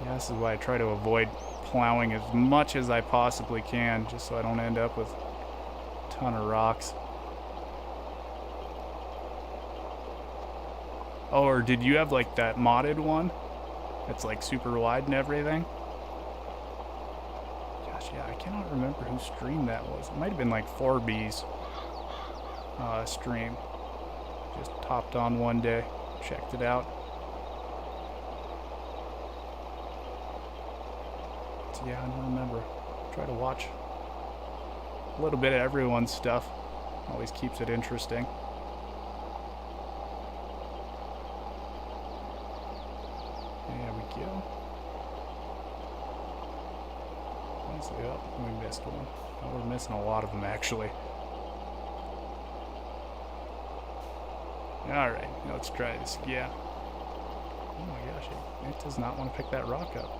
Speaker 1: yeah, this is why I try to avoid plowing as much as I possibly can, just so I don't end up with a ton of rocks. Oh, or did you have, like, that modded one? That's, like, super wide and everything? Yeah, I cannot remember who streamed that was. It might have been like 4B's stream. Just hopped on one day, checked it out. So yeah, I don't remember. Try to watch a little bit of everyone's stuff. Always keeps it interesting. There we go. Yep, we missed one. Oh, we're missing a lot of them, actually. Alright, let's try this again. Oh my gosh, it does not want to pick that rock up.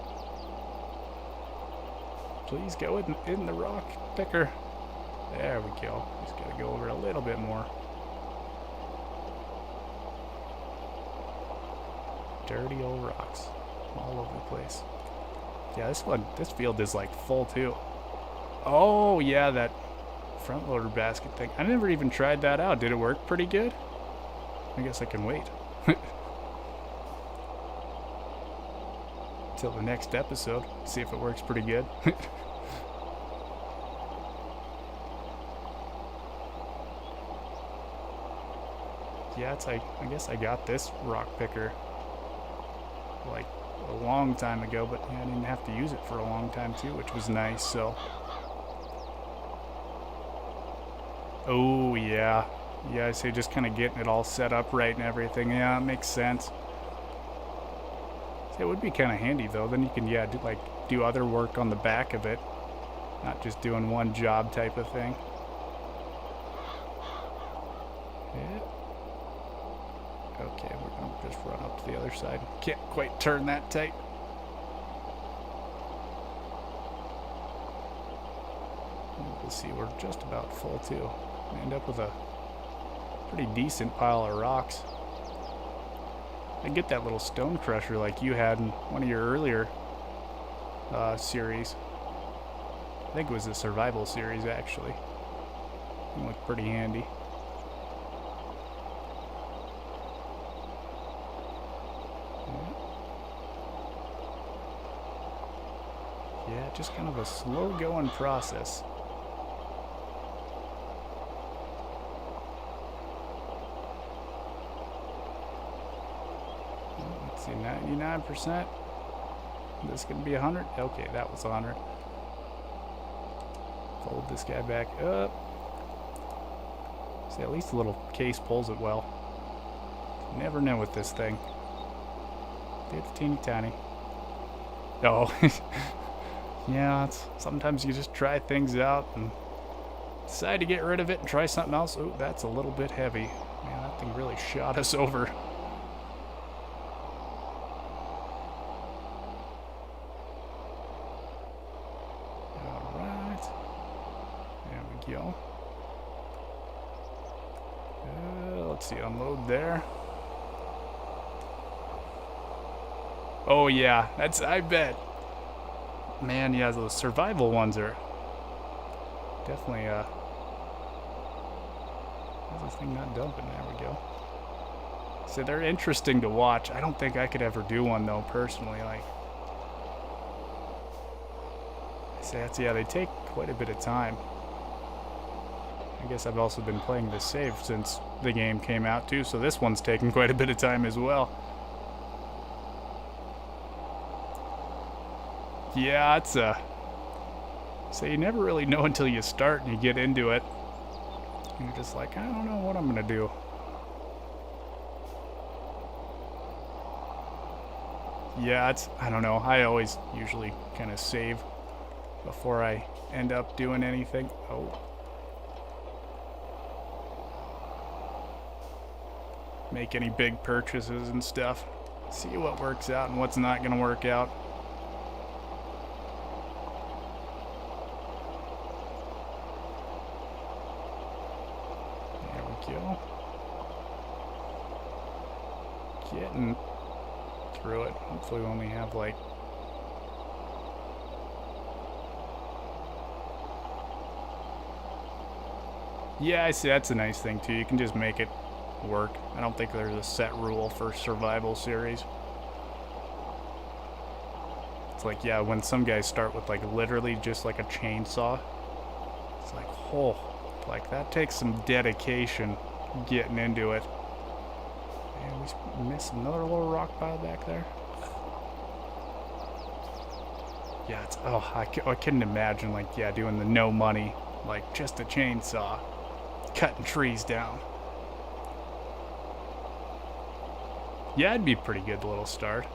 Speaker 1: Please go in the rock picker. There we go. Just gotta go over a little bit more. Dirty old rocks all over the place. Yeah, this field is like full too. Oh yeah, that front loader basket thing. I never even tried that out. Did it work pretty good? I guess I can wait. Till the next episode. See if it works pretty good. Yeah, it's like, I guess I got this rock picker like a long time ago, but yeah, I didn't have to use it for a long time too, which was nice. So, oh yeah, I say just kind of getting it all set up right and everything. Yeah, it makes sense. So it would be kind of handy though. Then you can do other work on the back of it, not just doing one job type of thing. Yeah. Okay, we're going to just run up to the other side. Can't quite turn that tight. We'll see, we're just about full too. We end up with a pretty decent pile of rocks. I get that little stone crusher like you had in one of your earlier series. I think it was the survival series actually. It looked pretty handy. Yeah, just kind of a slow going process. Let's see, 99%. This gonna be 100? Okay, that was 100. Fold this guy back up. See, at least the little case pulls it well. Never know with this thing. It's teeny tiny. Oh. Yeah, sometimes you just try things out and decide to get rid of it and try something else. Oh, that's a little bit heavy. Man, that thing really shot us over. Alright. There we go. good there. Oh yeah, I bet. Man, yeah, those survival ones are definitely, how's this thing not dumping? There we go. So they're interesting to watch. I don't think I could ever do one though, personally. Like, yeah, they take quite a bit of time. I guess I've also been playing this save since the game came out too, so this one's taken quite a bit of time as well. Yeah, it's so you never really know until you start and you get into it. And you're just like, I don't know what I'm gonna do. Yeah, I don't know. I always usually kind of save before I end up doing anything. Oh. Make any big purchases and stuff. See what works out and what's not gonna work out. Go. Getting through it. Hopefully we only have like yeah, I see. That's a nice thing too. You can just make it work. I don't think there's a set rule for survival series. It's like, yeah, when some guys start with like literally just like a chainsaw, it's like, oh, like that takes some dedication getting into it. And we missed another little rock pile back there. Yeah, it's, oh, I couldn't imagine, like, yeah, doing the no money, like just a chainsaw, cutting trees down. Yeah, it'd be a pretty good little start.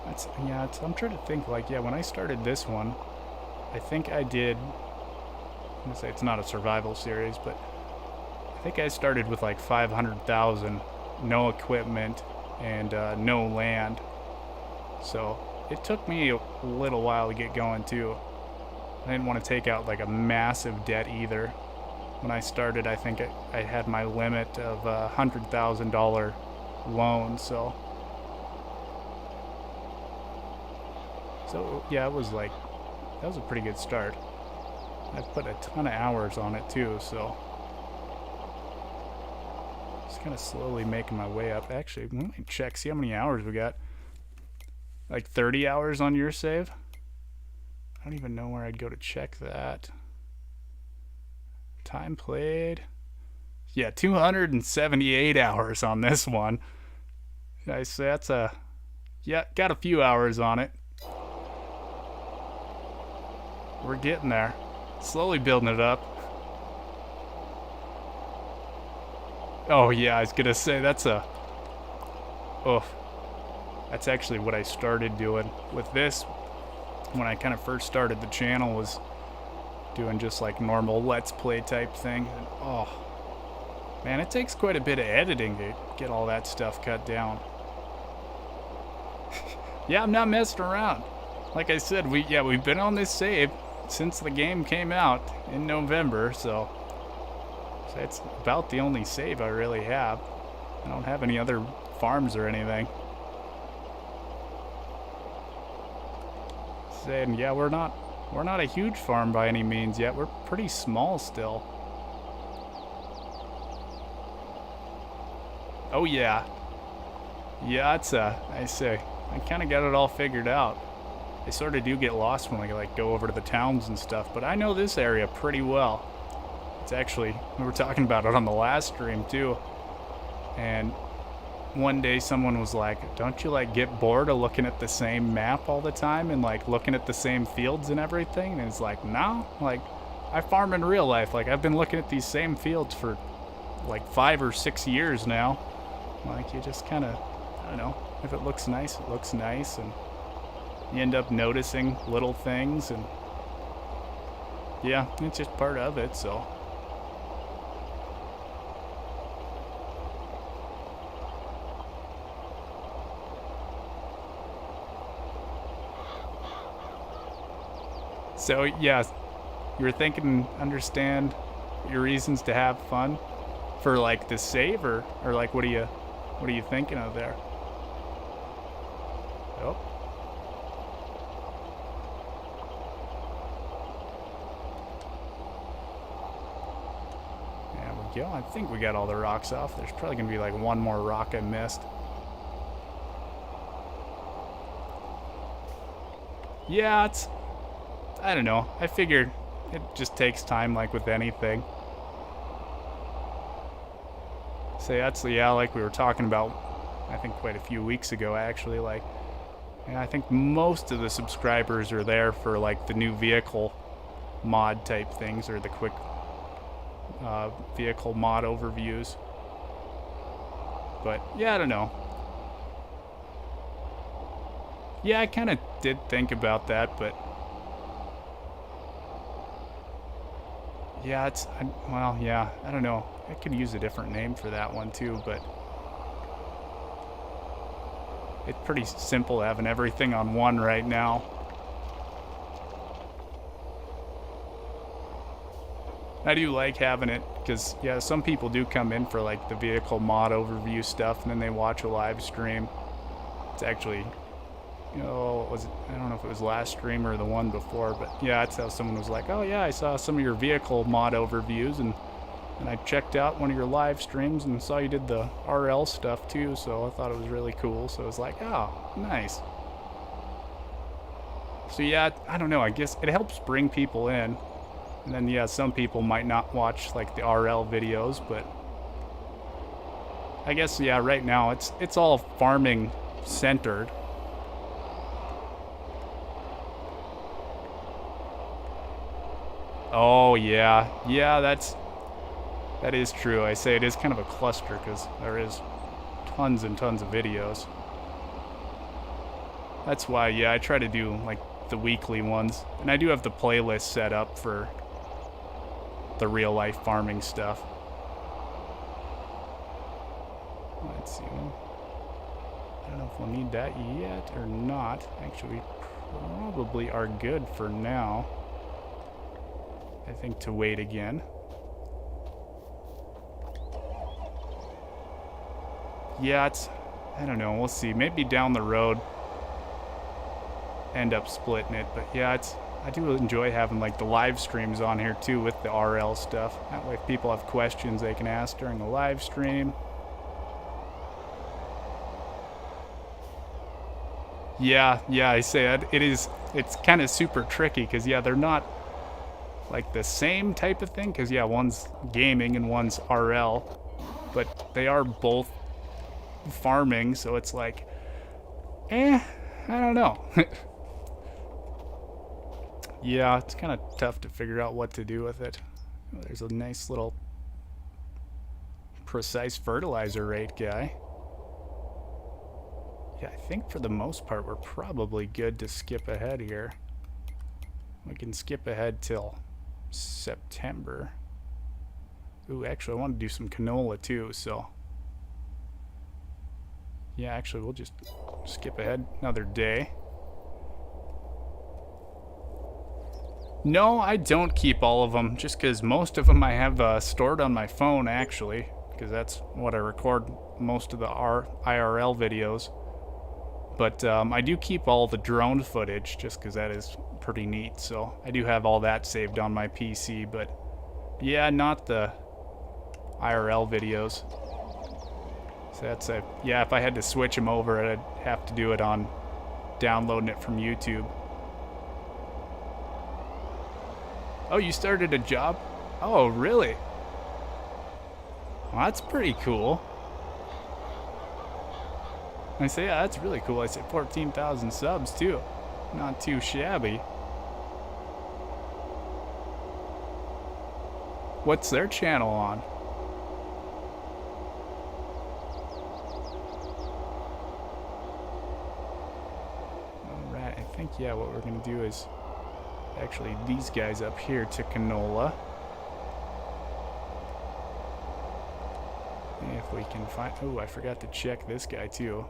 Speaker 1: I'm trying to think, like, yeah, when I started this one, I think I did, I'm gonna say it's not a survival series, but I think I started with like 500,000, no equipment, and no land. So it took me a little while to get going too. I didn't want to take out like a massive debt either. When I started, I think I had my limit of $100,000 loan, so yeah, it was like, that was a pretty good start. I've put a ton of hours on it too, so just kind of slowly making my way up. Actually, let me check, see how many hours we got. Like 30 hours on your save? I don't even know where I'd go to check that. Time played. Yeah, 278 hours on this one. Nice, that's yeah, got a few hours on it. We're getting there. Slowly building it up. Oh yeah, I was gonna say that's that's actually what I started doing with this when I kind of first started the channel, was doing just like normal Let's Play type thing. And, oh man, it takes quite a bit of editing to get all that stuff cut down. Yeah, I'm not messing around. Like I said, we've been on this save since the game came out in November, so it's about the only save I really have. I don't have any other farms or anything. And yeah, we're not a huge farm by any means yet. We're pretty small still. Oh yeah. Yeah, it's I say, I kind of got it all figured out. I sort of do get lost when I like go over to the towns and stuff, but I know this area pretty well. It's actually, we were talking about it on the last stream too. And one day someone was like, don't you like get bored of looking at the same map all the time and like looking at the same fields and everything? And it's like, no, like I farm in real life. Like I've been looking at these same fields for like 5 or 6 years now. Like you just kind of, I don't know, if it looks nice, it looks nice, and you end up noticing little things, and yeah, it's just part of it, so. So yeah, you were thinking, understand your reasons to have fun for like the save, or like what are you thinking of there? Oh. There we go. I think we got all the rocks off. There's probably gonna be like one more rock I missed. Yeah, I don't know. I figured it just takes time like with anything. So that's, yeah, like we were talking about, I think quite a few weeks ago actually, like, yeah, I think most of the subscribers are there for like the new vehicle mod type things, or the quick vehicle mod overviews. But yeah, I don't know. Yeah, I kind of did think about that, but yeah, well, yeah, I don't know. I could use a different name for that one too, but it's pretty simple having everything on one right now. I do like having it because, yeah, some people do come in for like the vehicle mod overview stuff, and then they watch a live stream. It's actually, you know, I don't know if it was last stream or the one before, but yeah, that's how someone was like, oh yeah, I saw some of your vehicle mod overviews, and I checked out one of your live streams and saw you did the RL stuff too, so I thought it was really cool. So I was like, oh, nice. So yeah, I don't know, I guess it helps bring people in. And then yeah, some people might not watch like the RL videos, but I guess yeah, right now it's all farming centered. Oh yeah, yeah, that is true. I say it is kind of a cluster because there is tons and tons of videos. That's why, yeah, I try to do like the weekly ones, and I do have the playlist set up for the real life farming stuff. Let's see. I don't know if we'll need that yet or not. Actually, we probably are good for now. I think to wait again. Yeah, I don't know, we'll see. Maybe down the road end up splitting it, but yeah, I do enjoy having like the live streams on here too with the RL stuff. That way if people have questions they can ask during the live stream. Yeah, I say it's kind of super tricky because yeah, they're not like the same type of thing, because yeah, one's gaming and one's RL, but they are both farming, so it's like, I don't know. Yeah, it's kind of tough to figure out what to do with it. There's a nice little precise fertilizer rate guy. Yeah, I think for the most part we're probably good to skip ahead here. We can skip ahead till September. Ooh, actually I want to do some canola too, so yeah, actually we'll just skip ahead another day. No, I don't keep all of them, just because most of them I have stored on my phone actually, because that's what I record most of the IRL videos. But I do keep all the drone footage just because that is pretty neat, so I do have all that saved on my PC, but yeah, not the IRL videos. So that's yeah, if I had to switch them over, I'd have to do it on downloading it from YouTube. Oh, you started a job? Oh, really? Well, that's pretty cool. I say, yeah, that's really cool. I said 14,000 subs, too. Not too shabby. What's their channel on? Alright, I think, yeah, what we're going to do is actually these guys up here to canola. If we can find... Oh, I forgot to check this guy, too.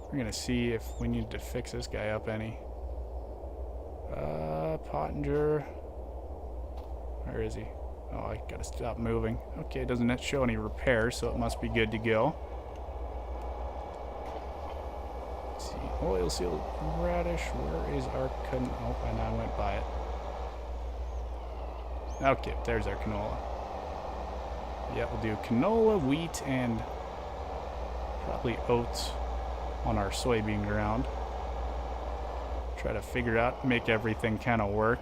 Speaker 1: We're going to see if we need to fix this guy up any. Pottinger. Where is he? Oh, I gotta stop moving. Okay, it doesn't show any repairs, so it must be good to go. Let's see. Oilseed radish. Where is our canola? Oh, and I went by it. Okay, there's our canola. Yeah, we'll do canola, wheat, and probably oats on our soybean ground. Try to figure out, make everything kind of work.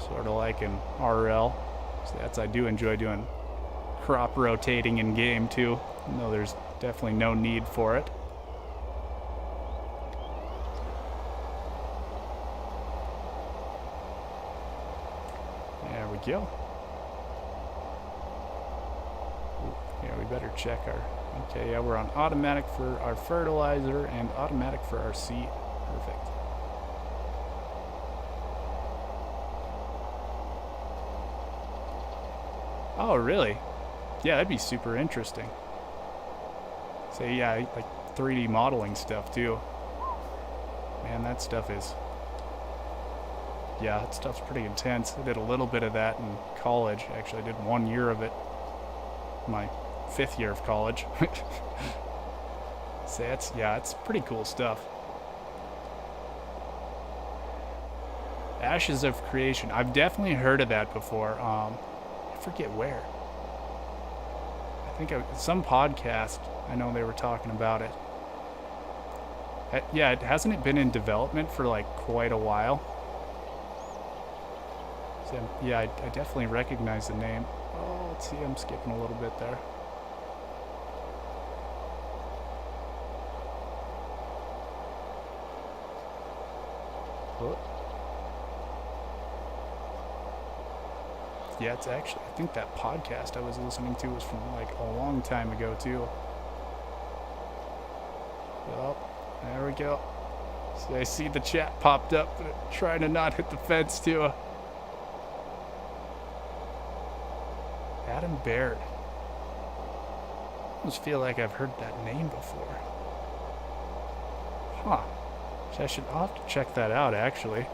Speaker 1: Sort of like in RL. So I do enjoy doing crop rotating in game too. No, there's definitely no need for it. There we go. Ooh, yeah, we better check our... Okay, yeah, we're on automatic for our fertilizer and automatic for our seed. Perfect. Oh, really? Yeah, that'd be super interesting. So yeah, like 3D modeling stuff too. Man, that stuff is... Yeah, that stuff's pretty intense. I did a little bit of that in college. Actually, I did 1 year of it. My 5th year of college. So it's pretty cool stuff. Ashes of Creation. I've definitely heard of that before. I forget where. I think some podcast. I know they were talking about it. Yeah, hasn't it been in development for like quite a while? So, yeah, I definitely recognize the name. Oh, let's see, I'm skipping a little bit there. Oh. Yeah, it's actually, I think that podcast I was listening to was from like a long time ago too. Well, there we go. So I see the chat popped up, but trying to not hit the fence too. Adam Baird. I almost feel like I've heard that name before. Huh. So I'll have to check that out actually.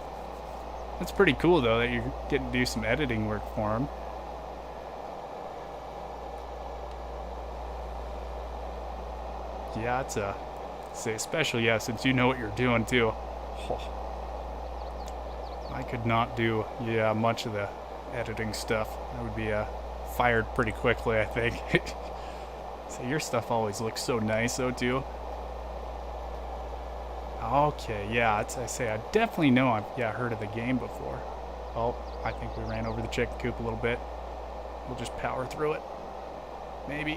Speaker 1: That's pretty cool though that you're getting to do some editing work for him. Yeah, it's especially since you know what you're doing too. Oh. I could not do much of the editing stuff. I would be fired pretty quickly, I think. So your stuff always looks so nice though too. Okay, yeah, I definitely know I've heard of the game before. Oh, I think we ran over the chicken coop a little bit. We'll just power through it. Maybe.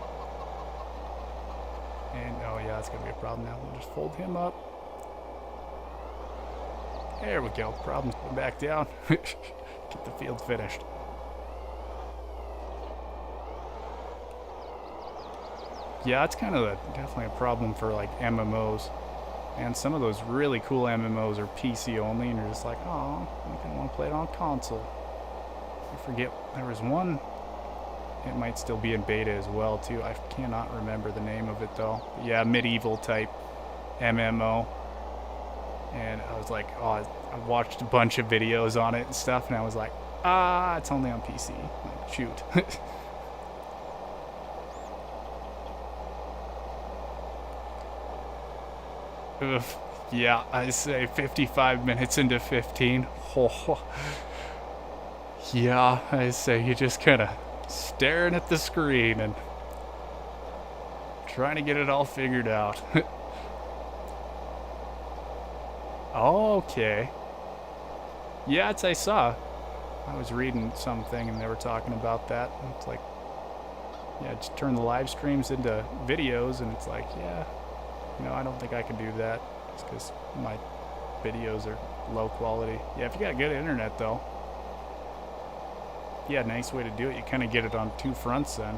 Speaker 1: And, oh yeah, that's gonna be a problem now. We'll just fold him up. There we go, problem's going back down. Get the field finished. Yeah, it's kind of definitely a problem for like MMOs. And some of those really cool MMOs are PC only, and you're just like, oh, I kind of want to play it on console. I forget, there was one, it might still be in beta as well, too. I cannot remember the name of it, though. But yeah, medieval type MMO. And I was like, oh, I watched a bunch of videos on it and stuff, and I was like, it's only on PC. Like, shoot. Yeah, I say 55 minutes into 15. Oh. Yeah, I say you just kind of staring at the screen and trying to get it all figured out. Okay. Yeah, I saw. I was reading something and they were talking about that. And it's like, yeah, just turn the live streams into videos, and it's like, yeah. No, I don't think I can do that just because my videos are low quality. Yeah, if you got good internet though. Yeah, nice way to do it. You kind of get it on two fronts then.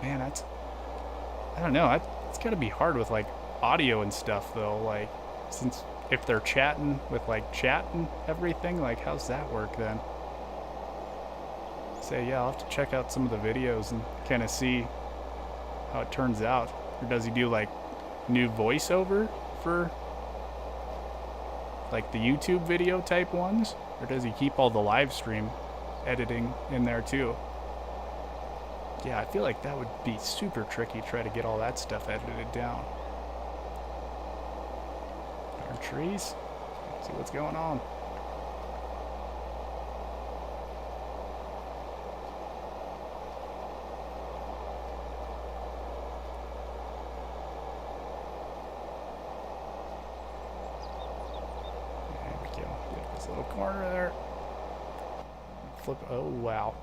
Speaker 1: Man, I don't know. It's got to be hard with like audio and stuff though. Like, since if they're chatting with like chat and everything, like how's that work then? Say, yeah, I'll have to check out some of the videos and kind of see how it turns out. Or does he do like new voiceover for like the YouTube video type ones? Or does he keep all the live stream editing in there too? Yeah, I feel like that would be super tricky to try to get all that stuff edited down. Our trees. Let's see what's going on. Little corner there. Flip. Oh, wow.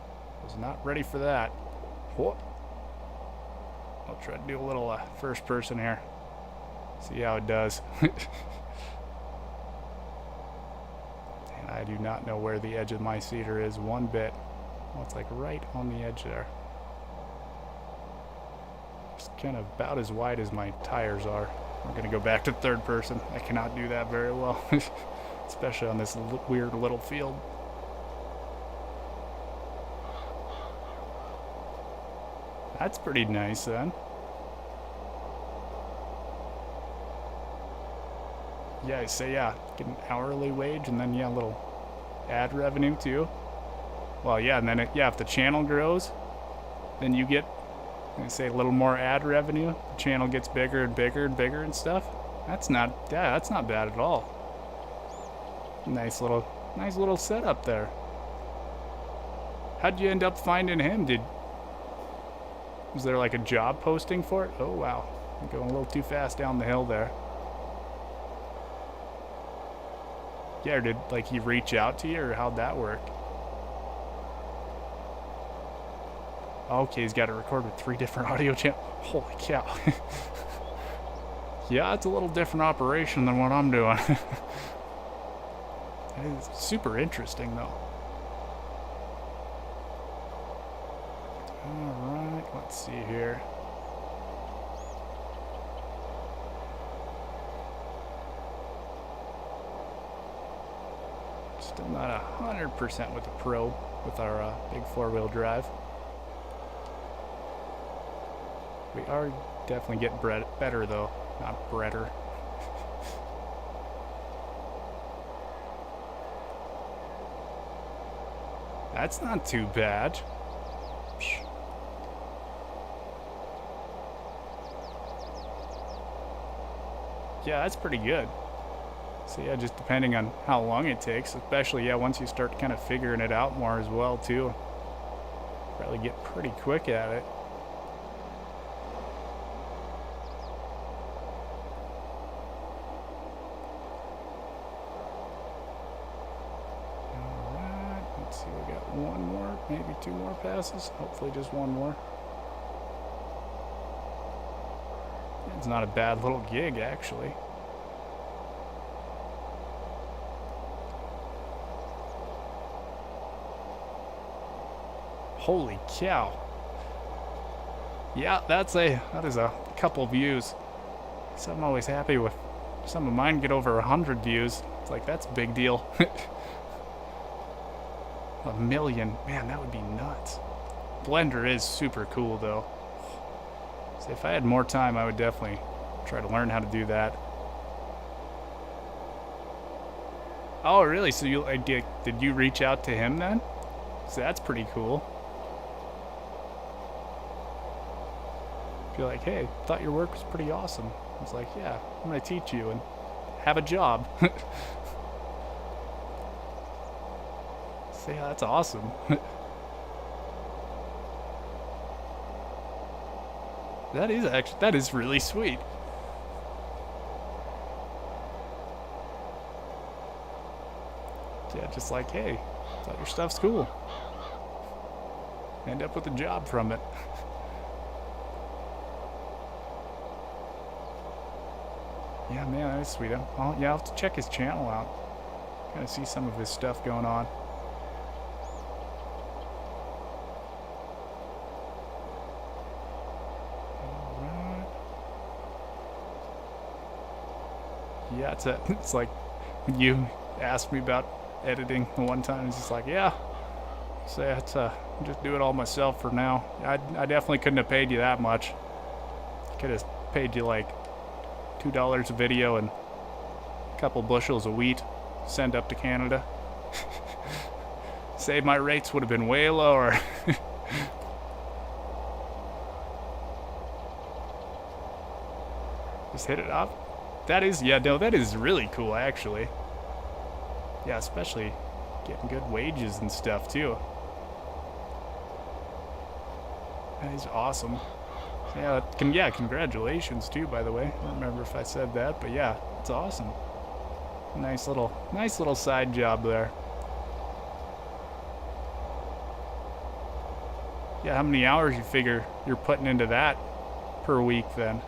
Speaker 1: Was not ready for that. Whoop. I'll try to do a little first person here. See how it does. And I do not know where the edge of my cedar is one bit. Well, it's like right on the edge there. It's kind of about as wide as my tires are. We're going to go back to third person. I cannot do that very well. Especially on this weird little field. That's pretty nice then. Yeah, I say yeah, get an hourly wage and then yeah, a little ad revenue too. Well, yeah, and then if the channel grows, then you get, I say, a little more ad revenue. The channel gets bigger and bigger and bigger and stuff. That's not bad at all. Nice little setup there. How'd you end up finding him? Was there like a job posting for it? Oh wow, I'm going a little too fast down the hill there. Yeah, or did like he reach out to you, or how'd that work? Okay, he's got to record with 3 different audio channels. Holy cow. Yeah, it's a little different operation than what I'm doing. It's super interesting though. Alright, let's see here. Still not 100% with the Probe with our big 4-wheel drive. We are definitely getting better though, not bretter. That's not too bad. Yeah, that's pretty good. So yeah, just depending on how long it takes, especially yeah, once you start kind of figuring it out more as well too. Probably get pretty quick at it. See, we got one more, maybe 2 more passes. Hopefully just one more. It's not a bad little gig, actually. Holy cow. Yeah, that is a couple views. So I'm always happy with some of mine get over 100 views. It's like, that's a big deal. 1 million. Man, that would be nuts. Blender is super cool though. So if I had more time, I would definitely try to learn how to do that. Oh, really? So did you reach out to him then? So that's pretty cool. Be like, hey, thought your work was pretty awesome. I was like, yeah, I'm gonna teach you and have a job. So yeah, that's awesome. That is really sweet. Yeah, just like, hey, thought your stuff's cool. End up with a job from it. Yeah, man, that's sweet. I'll have to check his channel out. Kind of see some of his stuff going on. Yeah, it's like when you asked me about editing the one time, it's just like, yeah, so it's just do it all myself for now. I definitely couldn't have paid you that much. Could have paid you like $2 a video and a couple bushels of wheat. send up to Canada. Say my rates would have been way lower. Just hit it up. That is, yeah, no, that is really cool, actually. Yeah, especially getting good wages and stuff, too. That is awesome. Yeah, congratulations, too, by the way. I don't remember if I said that, but yeah, it's awesome. Nice little side job there. Yeah, how many hours you figure you're putting into that per week then?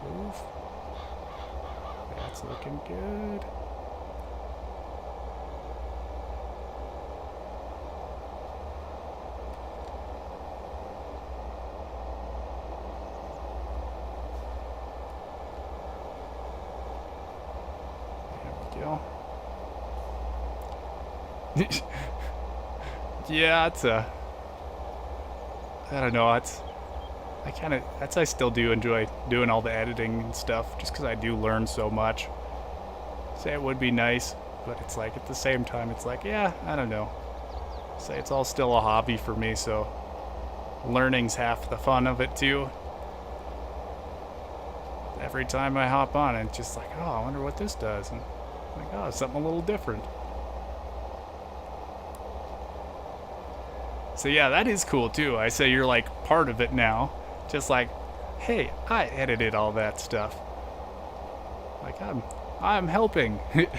Speaker 1: Oof. That's looking good. Yeah, it's I don't know, I still do enjoy doing all the editing and stuff, just because I do learn so much. Say it would be nice, but it's like, at the same time, it's like, yeah, I don't know. Say it's all still a hobby for me, so learning's half the fun of it, too. Every time I hop on, it's just like, oh, I wonder what this does, and I'm like, oh, it's something a little different. So yeah, that is cool too. I say you're like part of it now. Just like, hey, I edited all that stuff. Like I'm helping. Alright,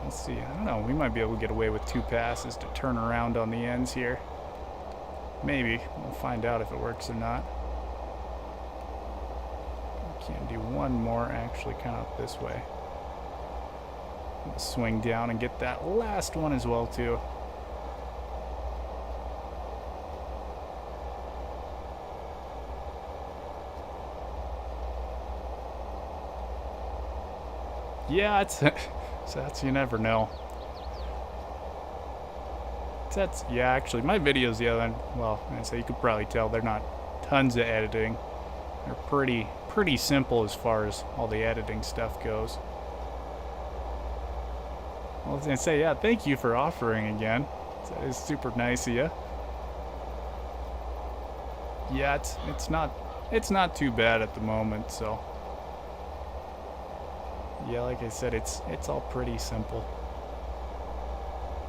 Speaker 1: let's see. I don't know, we might be able to get away with 2 passes to turn around on the ends here. Maybe. We'll find out if it works or not. Can't do one more, actually, kind of up this way. Swing down and get that last one as well, too. Yeah, it's so that's, you never know. Yeah, actually, my videos, yeah, well, so you could probably tell they're not tons of editing. They're pretty simple as far as all the editing stuff goes. Well, I was gonna say, yeah, thank you for offering again. That is super nice of you. Yeah, it's not too bad at the moment, so yeah, like I said, it's all pretty simple.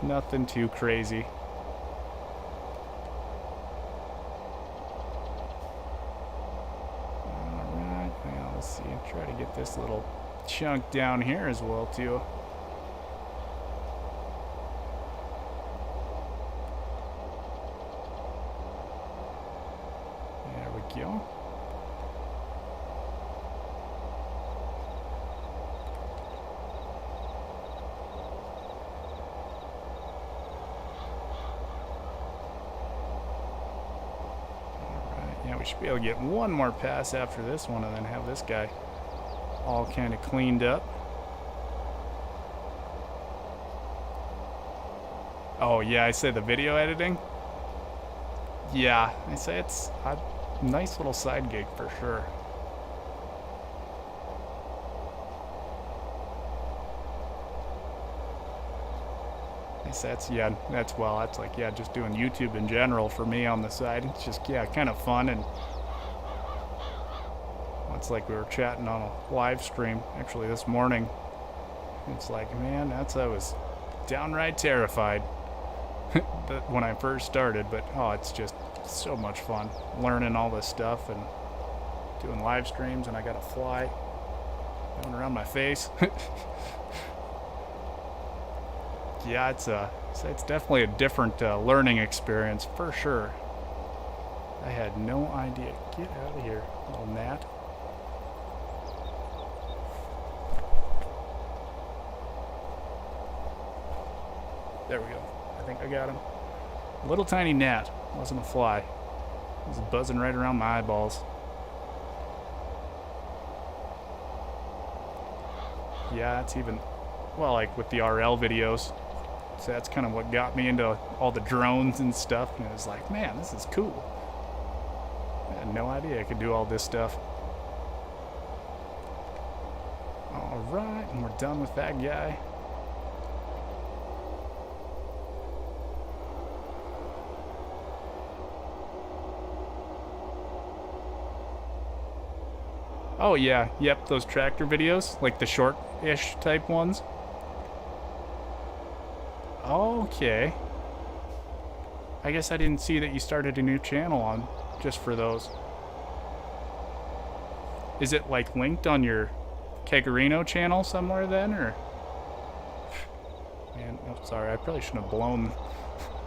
Speaker 1: Nothing too crazy. Let's see, try to get this little chunk down here as well, too. There we go. Yeah, we should be able to get one more pass after this one and then have this guy all kind of cleaned up. Oh yeah, I say the video editing. Yeah, I say it's a nice little side gig for sure. That's like, yeah, just doing YouTube in general for me on the side. It's just, yeah, kind of fun. And it's like we were chatting on a live stream actually this morning. It's like, man, I was downright terrified when I first started, but oh, it's just so much fun learning all this stuff and doing live streams, and I got a fly going around my face. Yeah, it's definitely a different learning experience for sure. I had no idea. Get out of here, little gnat. There we go. I think I got him. A little tiny gnat. Wasn't a fly. It was buzzing right around my eyeballs. Yeah, it's even well, like with the RL videos. So that's kind of what got me into all the drones and stuff. And it was like, man, this is cool. I had no idea I could do all this stuff. Alright, and we're done with that guy. Oh yeah, yep, those tractor videos, like the short-ish type ones. Okay. I guess I didn't see that you started a new channel on just for those. Is it like linked on your Kegarino channel somewhere then, or? Man, oh, sorry, I probably shouldn't have blown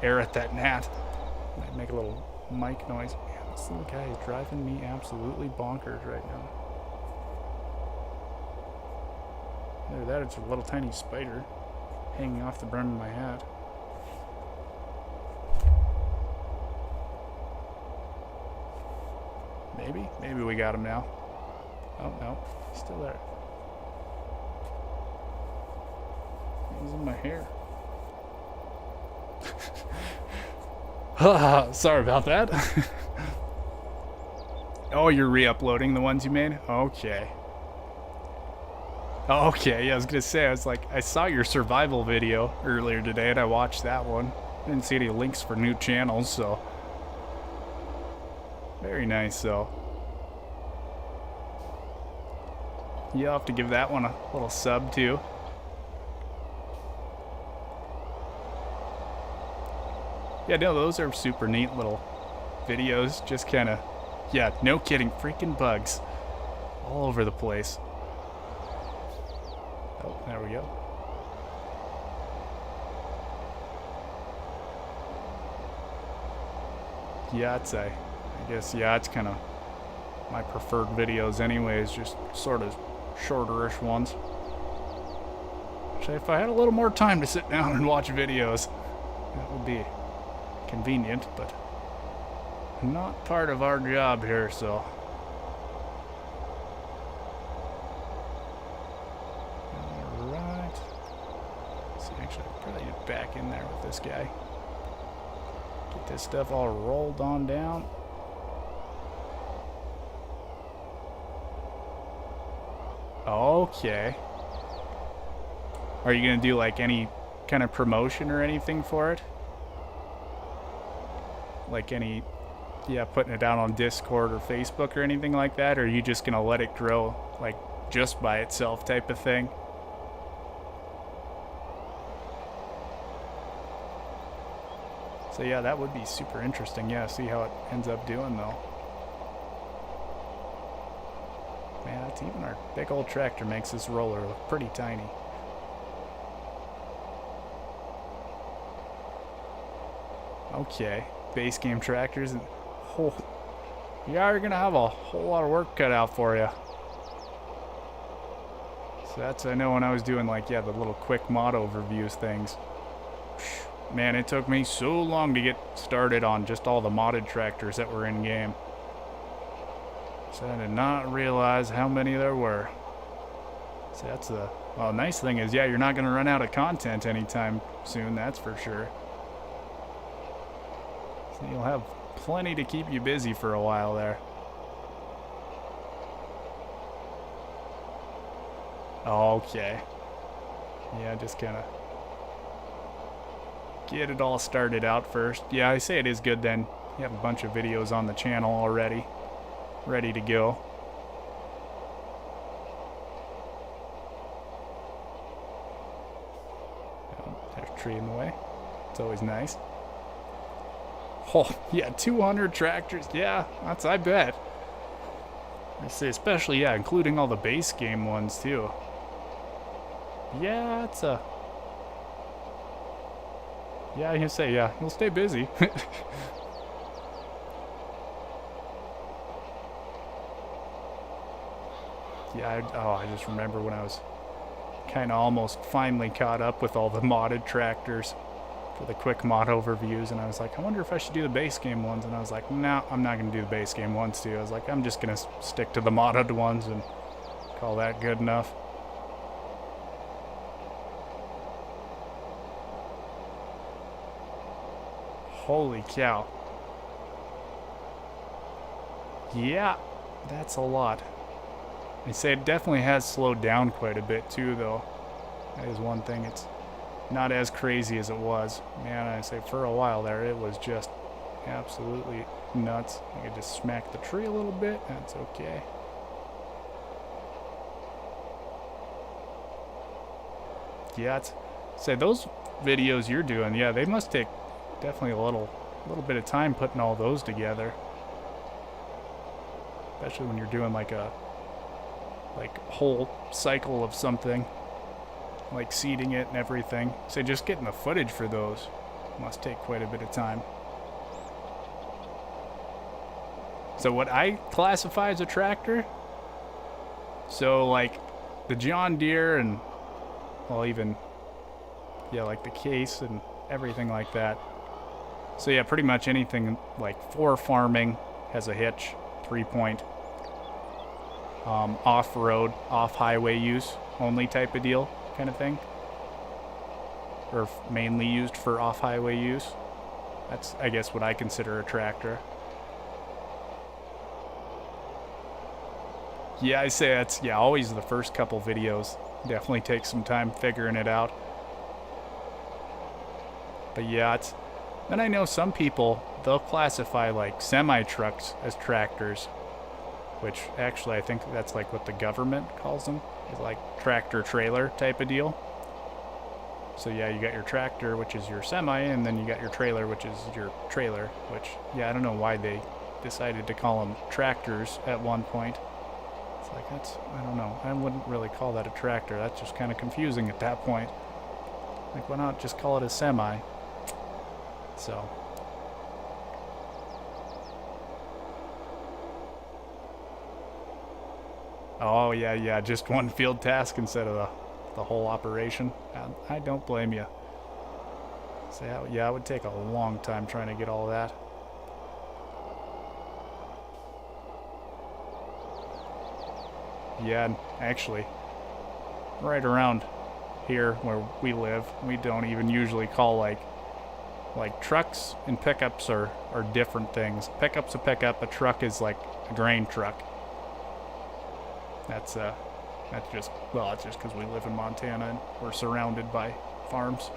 Speaker 1: air at that gnat. Might make a little mic noise. Man, this little guy is driving me absolutely bonkers right now. Either that or it's a little tiny spider hanging off the brim of my hat. Maybe we got him now. Oh, no, he's still there. He's in my hair. Sorry about that. Oh, you're re-uploading the ones you made? Okay. Okay, yeah, I was gonna say, I was like, I saw your survival video earlier today and I watched that one. I didn't see any links for new channels, so. Very nice, though. You'll have to give that one a little sub, too. Yeah, no, those are super neat little videos. Just kind of, yeah, no kidding, freaking bugs all over the place. Oh, there we go. Yeah, I guess, yeah, it's kind of my preferred videos anyways, just sort of shorter-ish ones. So if I had a little more time to sit down and watch videos, that would be convenient, but not part of our job here, so. Alright. See, actually, I probably get back in there with this guy. Get this stuff all rolled on down. Okay. Are you gonna do like any kind of promotion or anything for it? Like any, yeah, putting it out on Discord or Facebook or anything like that? Or are you just gonna let it grow like just by itself type of thing? So yeah, that would be super interesting. Yeah, see how it ends up doing though. Man, it's even our big old tractor makes this roller look pretty tiny. Okay, base game tractors, and oh, yeah, you're gonna have a whole lot of work cut out for you. So that's, I know when I was doing like, yeah, the little quick mod overviews things. Man, it took me so long to get started on just all the modded tractors that were in game. So I did not realize how many there were. So that's the, well, nice thing is, yeah, you're not gonna run out of content anytime soon, that's for sure. So you'll have plenty to keep you busy for a while there. Okay. Yeah, just kind of get it all started out first. Yeah, I say it is good then. You have a bunch of videos on the channel already, ready to go. Oh, there's a tree in the way. It's always nice. Oh, yeah, 200 tractors. Yeah, that's, I bet. I say, especially, yeah, including all the base game ones, too. Yeah, it's a... Yeah, I can say, yeah, you'll stay busy. Yeah, I just remember when I was kind of almost finally caught up with all the modded tractors for the quick mod overviews, and I was like, I wonder if I should do the base game ones, and I was like, no, I'm not going to do the base game ones too. I was like, I'm just going to stick to the modded ones and call that good enough. Holy cow. Yeah, that's a lot. I'd say it definitely has slowed down quite a bit too, though. That is one thing. It's not as crazy as it was. Man, I say for a while there, it was just absolutely nuts. I could just smack the tree a little bit. That's okay. Yeah, it's, say those videos you're doing, yeah, they must take definitely a little bit of time putting all those together. Especially when you're doing like a whole cycle of something, like seeding it and everything. So just getting the footage for those must take quite a bit of time. So what I classify as a tractor, so like the John Deere and, well, even, yeah, like the Case and everything like that. So yeah, pretty much anything like for farming has a hitch, 3-point, off-road, off-highway use only type of deal kind of thing, or mainly used for off-highway use. That's, I guess, what I consider a tractor. Yeah, I say that's, yeah, always the first couple videos. Definitely takes some time figuring it out. But yeah, it's, then I know some people, they'll classify like semi-trucks as tractors, which actually I think that's like what the government calls them. It's like tractor trailer type of deal. So yeah, you got your tractor, which is your semi, and then you got your trailer, which is your trailer, which, yeah, I don't know why they decided to call them tractors at one point. It's like, that's, I don't know, I wouldn't really call that a tractor. That's just kind of confusing at that point. Like, why not just call it a semi? So. Oh, yeah, just one field task instead of the whole operation. I don't blame you. So, yeah, it would take a long time trying to get all that. Yeah, and actually, right around here where we live, we don't even usually call like trucks and pickups are different things. Pickup's a pickup, a truck is like a grain truck. That's just, well, it's just because we live in Montana and we're surrounded by farms.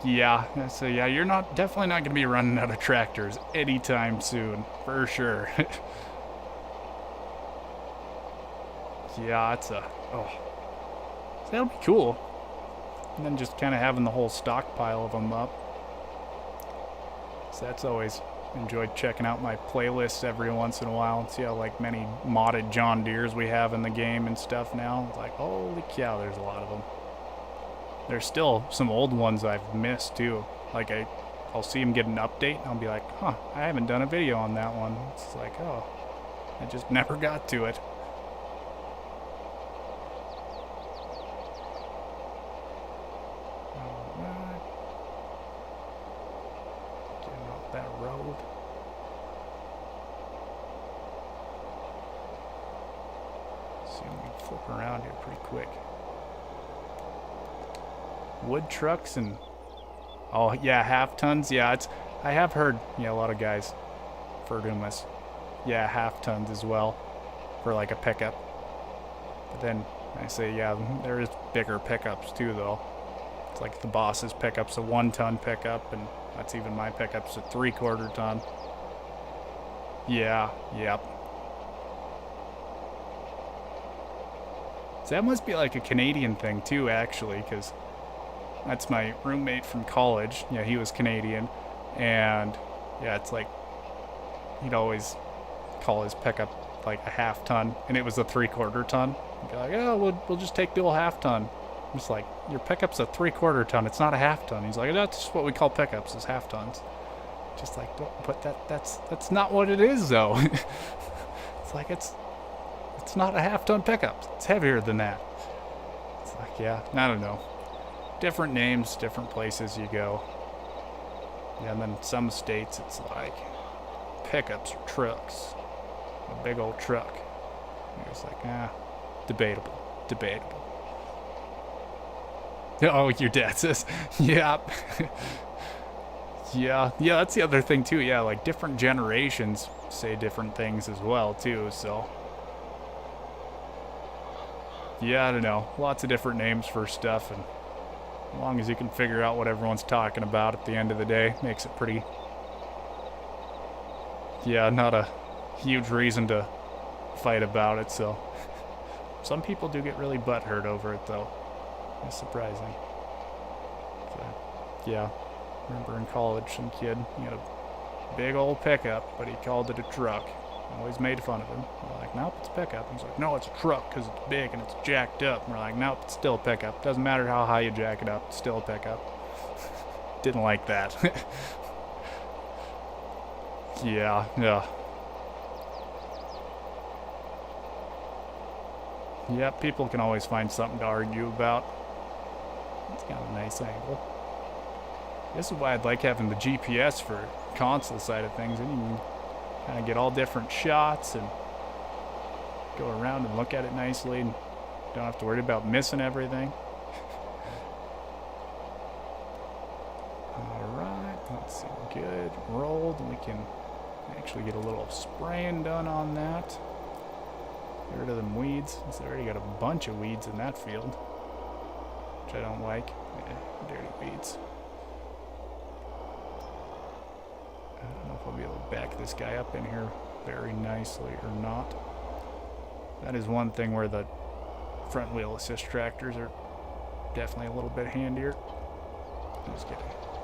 Speaker 1: Yeah, so yeah, you're definitely not going to be running out of tractors anytime soon, for sure. Yeah, it's oh, so that'll be cool. And then just kind of having the whole stockpile of them up. So that's always enjoyed checking out my playlists every once in a while and see how like many modded John Deeres we have in the game and stuff now. It's like, holy cow, there's a lot of them. There's still some old ones I've missed too. Like I'll see them get an update and I'll be like, huh, I haven't done a video on that one. It's like, oh, I just never got to it. Alright. Getting off that road. See if we can flip around here pretty quick. Wood trucks and, oh yeah, half tons. Yeah, I have heard, yeah, a lot of guys refer to them as, yeah, half tons as well for like a pickup. But then I say, yeah, there is bigger pickups too though. It's like the boss's pickup's a 1-ton pickup, and that's even my pickup's a 3/4 ton. Yeah, yep. So that must be like a Canadian thing too, actually, because that's my roommate from college. Yeah, he was Canadian. And yeah, it's like he'd always call his pickup like a half ton, and it was a 3/4 ton. He'd be like, oh, we'll just take the old half ton. I'm just like, your pickup's a 3/4 ton. It's not a half ton. He's like, that's just what we call pickups, is half tons. Just like, but that's not what it is though. It's like it's not a half ton pickup. It's heavier than that. It's like, yeah, I don't know. Different names, different places you go. Yeah, and then some states it's like pickups or trucks. A big old truck. And it's like, debatable. Oh, your dad says, yeah. Yeah, that's the other thing too. Yeah, like different generations say different things as well too, so. Yeah, I don't know. Lots of different names for stuff, and as long as you can figure out what everyone's talking about at the end of the day, makes it pretty... Yeah, not a huge reason to fight about it, so... Some people do get really butthurt over it, though. It's surprising. So, yeah. Remember in college, some kid, he had a big old pickup, but he called it a truck. Always made fun of him. We're like, nope, it's a pickup. He's like, no, it's a truck because it's big and it's jacked up. And we're like, nope, it's still a pickup. Doesn't matter how high you jack it up, it's still a pickup. Didn't like that. Yeah. Yeah, people can always find something to argue about. It's got a nice angle. This is why I'd like having the GPS for console side of things. And you can kind of get all different shots and go around and look at it nicely and don't have to worry about missing everything. Alright, let's see. Good. Rolled. We can actually get a little spraying done on that. Get rid of them weeds. Since I already got a bunch of weeds in that field, which I don't like. Yeah, dirty weeds. I don't know if I'll be able to back this guy up in here very nicely or not. That is one thing where the front wheel assist tractors are definitely a little bit handier. Just gonna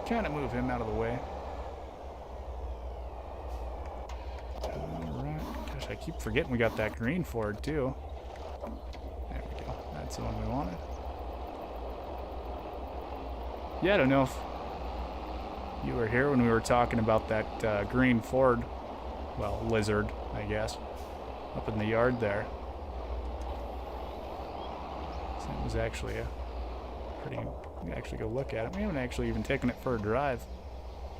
Speaker 1: kind of move him out of the way. Alright. Gosh, I keep forgetting we got that green Ford too. There we go. That's the one we wanted. Yeah, I don't know if you were here when we were talking about that green Ford, well, Lizard, I guess, up in the yard there. So it was actually a pretty, we can actually go look at it. We haven't actually even taken it for a drive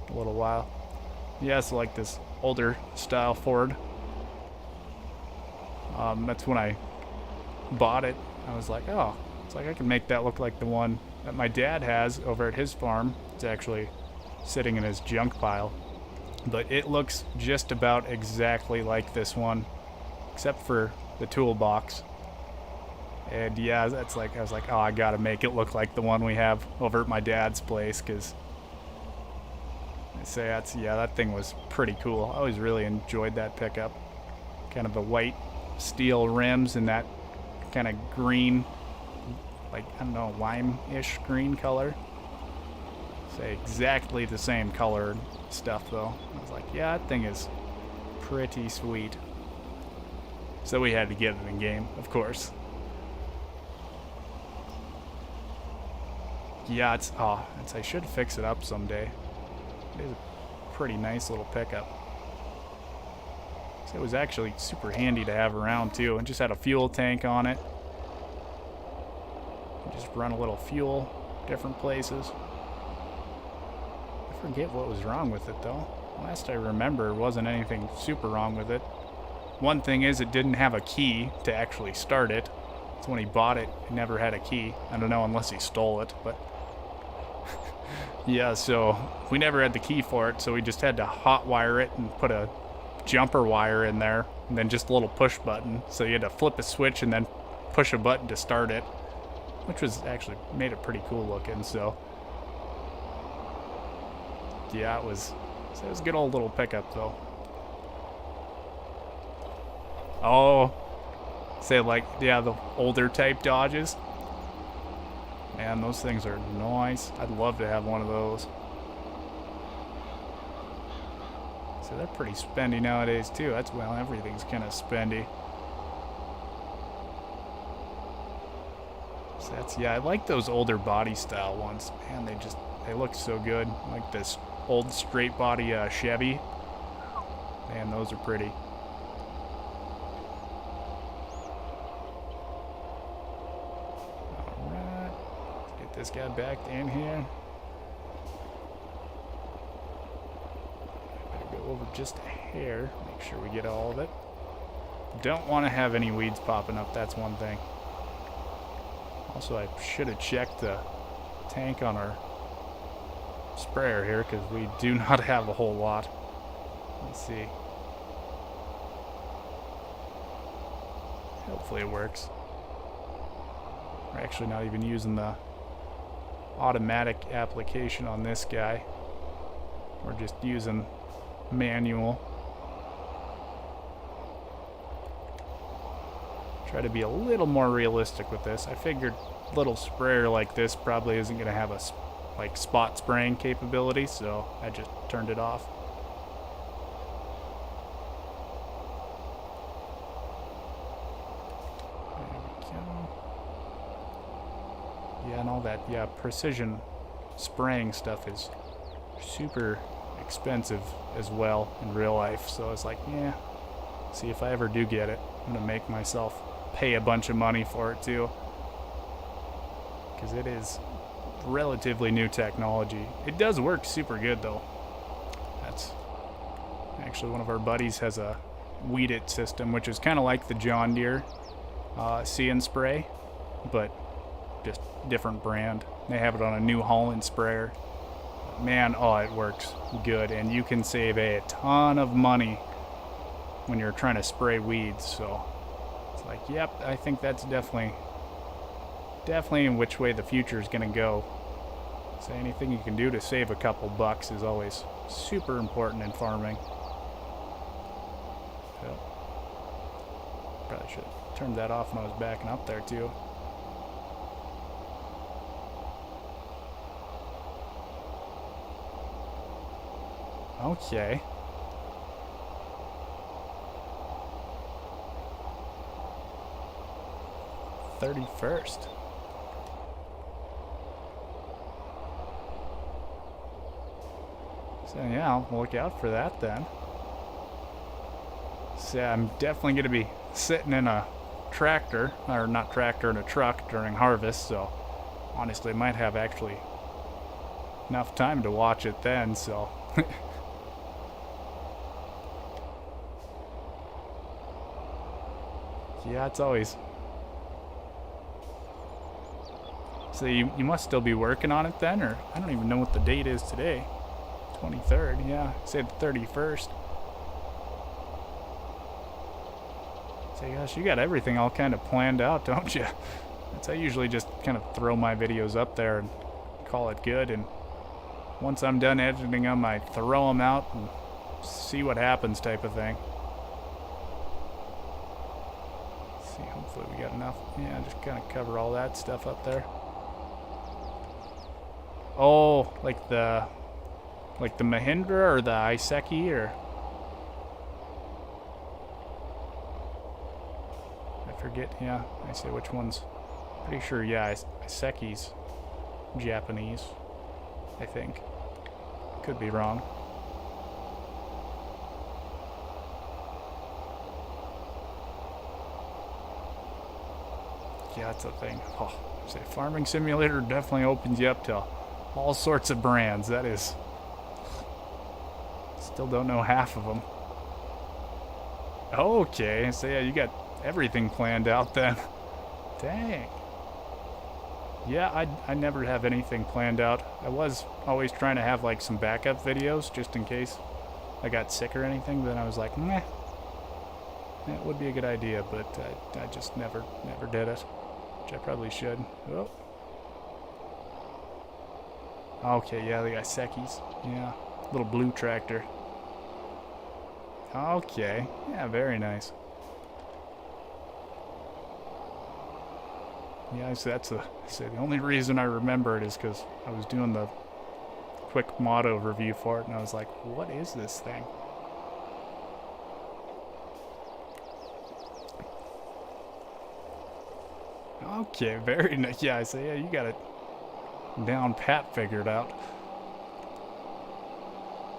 Speaker 1: in a little while. Yeah, it's like this older style Ford. That's when I bought it. I was like, oh, it's like I can make that look like the one that my dad has over at his farm. It's actually sitting in his junk pile, but it looks just about exactly like this one, except for the toolbox. And yeah, that's like, I was like, oh, I gotta make it look like the one we have over at my dad's place, because I say that's, yeah, that thing was pretty cool. I always really enjoyed that pickup. Kind of the white steel rims and that kind of green, like, I don't know, lime-ish green color. Say exactly the same colored stuff though. I was like, yeah, that thing is pretty sweet. So we had to get it in game, of course. Yeah, I should fix it up someday. It is a pretty nice little pickup. So it was actually super handy to have around too, and just had a fuel tank on it. Just run a little fuel different places. I forget what was wrong with it though. Last I remember, wasn't anything super wrong with it. One thing is, it didn't have a key to actually start it. So when he bought it, it never had a key. I don't know unless he stole it, but yeah, so we never had the key for it, so we just had to hot wire it and put a jumper wire in there, and then just a little push button. So you had to flip a switch and then push a button to start it, which was actually made it pretty cool looking. So yeah, it was a good old little pickup though. Oh, say like, yeah, the older type Dodges. Man, those things are nice. I'd love to have one of those. So they're pretty spendy nowadays too. That's, well, everything's kind of spendy. So that's, yeah, I like those older body style ones. Man, they look so good. Like this old straight body Chevy. Man, those are pretty. Alright. Let's get this guy back in here. Better go over just a hair. Make sure we get all of it. Don't want to have any weeds popping up, that's one thing. Also, I should have checked the tank on our sprayer here because we do not have a whole lot. Let's see. Hopefully it works. We're actually not even using the automatic application on this guy. We're just using manual. Try to be a little more realistic with this. I figured a little sprayer like this probably isn't going to have a like spot spraying capability, so I just turned it off. There we go. Yeah, and all that, yeah, precision spraying stuff is super expensive as well in real life, so it's like, yeah, see, if I ever do get it, I'm gonna make myself pay a bunch of money for it too, because it is relatively new technology. It does work super good though. That's actually one of our buddies has a Weed It system, which is kind of like the John Deere See and Spray, but just different brand. They have it on a New Holland sprayer. Man, oh, it works good, and you can save a ton of money when you're trying to spray weeds. So it's like, yep, I think that's definitely in which way the future is going to go. So anything you can do to save a couple bucks is always super important in farming. So, probably should have turned that off when I was backing up there too. Okay. "31st. So yeah, I'll look out for that then. So I'm definitely going to be sitting in a tractor, or not tractor, in a truck during harvest, so honestly I might have actually enough time to watch it then, so yeah, it's always... So you must still be working on it then, or I don't even know what the date is today. 23rd, yeah, say the 31st. So gosh, you got everything all kind of planned out, don't you? That's, I usually just kind of throw my videos up there and call it good, and once I'm done editing them, I throw them out and see what happens type of thing. Let's see, hopefully we got enough. Yeah, just kind of cover all that stuff up there. Oh, like the Mahindra or the Iseki, or I forget. Yeah, I say which one's. Pretty sure, yeah, Iseki's Japanese, I think. Could be wrong. Yeah, that's the thing. Oh, say Farming Simulator definitely opens you up to all sorts of brands. That is... Still don't know half of them. Okay, so yeah, you got everything planned out then. Dang. Yeah, I never have anything planned out. I was always trying to have like some backup videos just in case I got sick or anything, but then I was like, meh. That would be a good idea, but I just never did it. Which I probably should. Oh. Okay, yeah, the Isekis. Yeah, little blue tractor. Okay, yeah, very nice. Yeah, so that's the only reason I remember it is because I was doing the quick motto review for it, and I was like, what is this thing? Okay, very nice. Yeah, I say, yeah, you got it down pat figured out.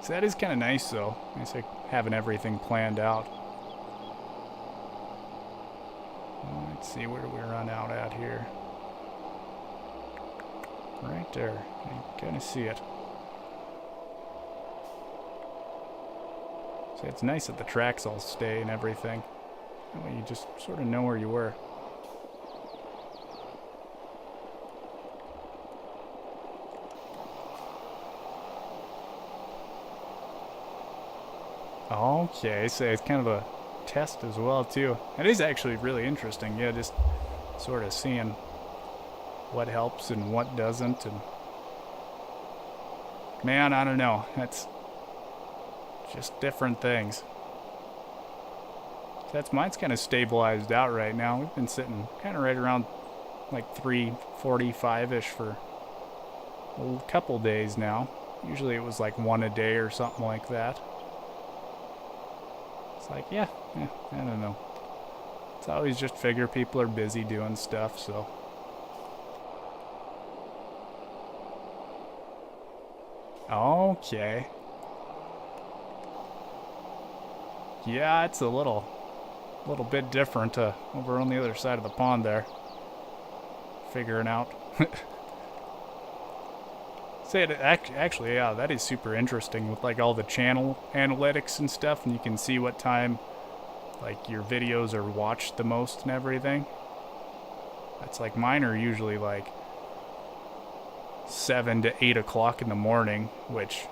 Speaker 1: So that is kind of nice, though. I say having everything planned out. Let's see, where do we run out at here? Right there. You kind of see it. So it's nice that the tracks all stay and everything. That way you just sort of know where you were. Okay, so it's kind of a test as well too. It is actually really interesting. Yeah, just sort of seeing what helps and what doesn't, and man, I don't know. That's just different things. That's mine's kind of stabilized out right now. We've been sitting kind of right around like 345-ish for a couple days now. Usually it was like one a day or something like that. It's like, yeah, I don't know. It's always just figure people are busy doing stuff, so. Okay. Yeah, it's a little bit different over on the other side of the pond there. Figuring out. Say it actually, yeah, that is super interesting with like all the channel analytics and stuff, and you can see what time like your videos are watched the most and everything. That's like mine are usually like 7 to 8 o'clock in the morning, which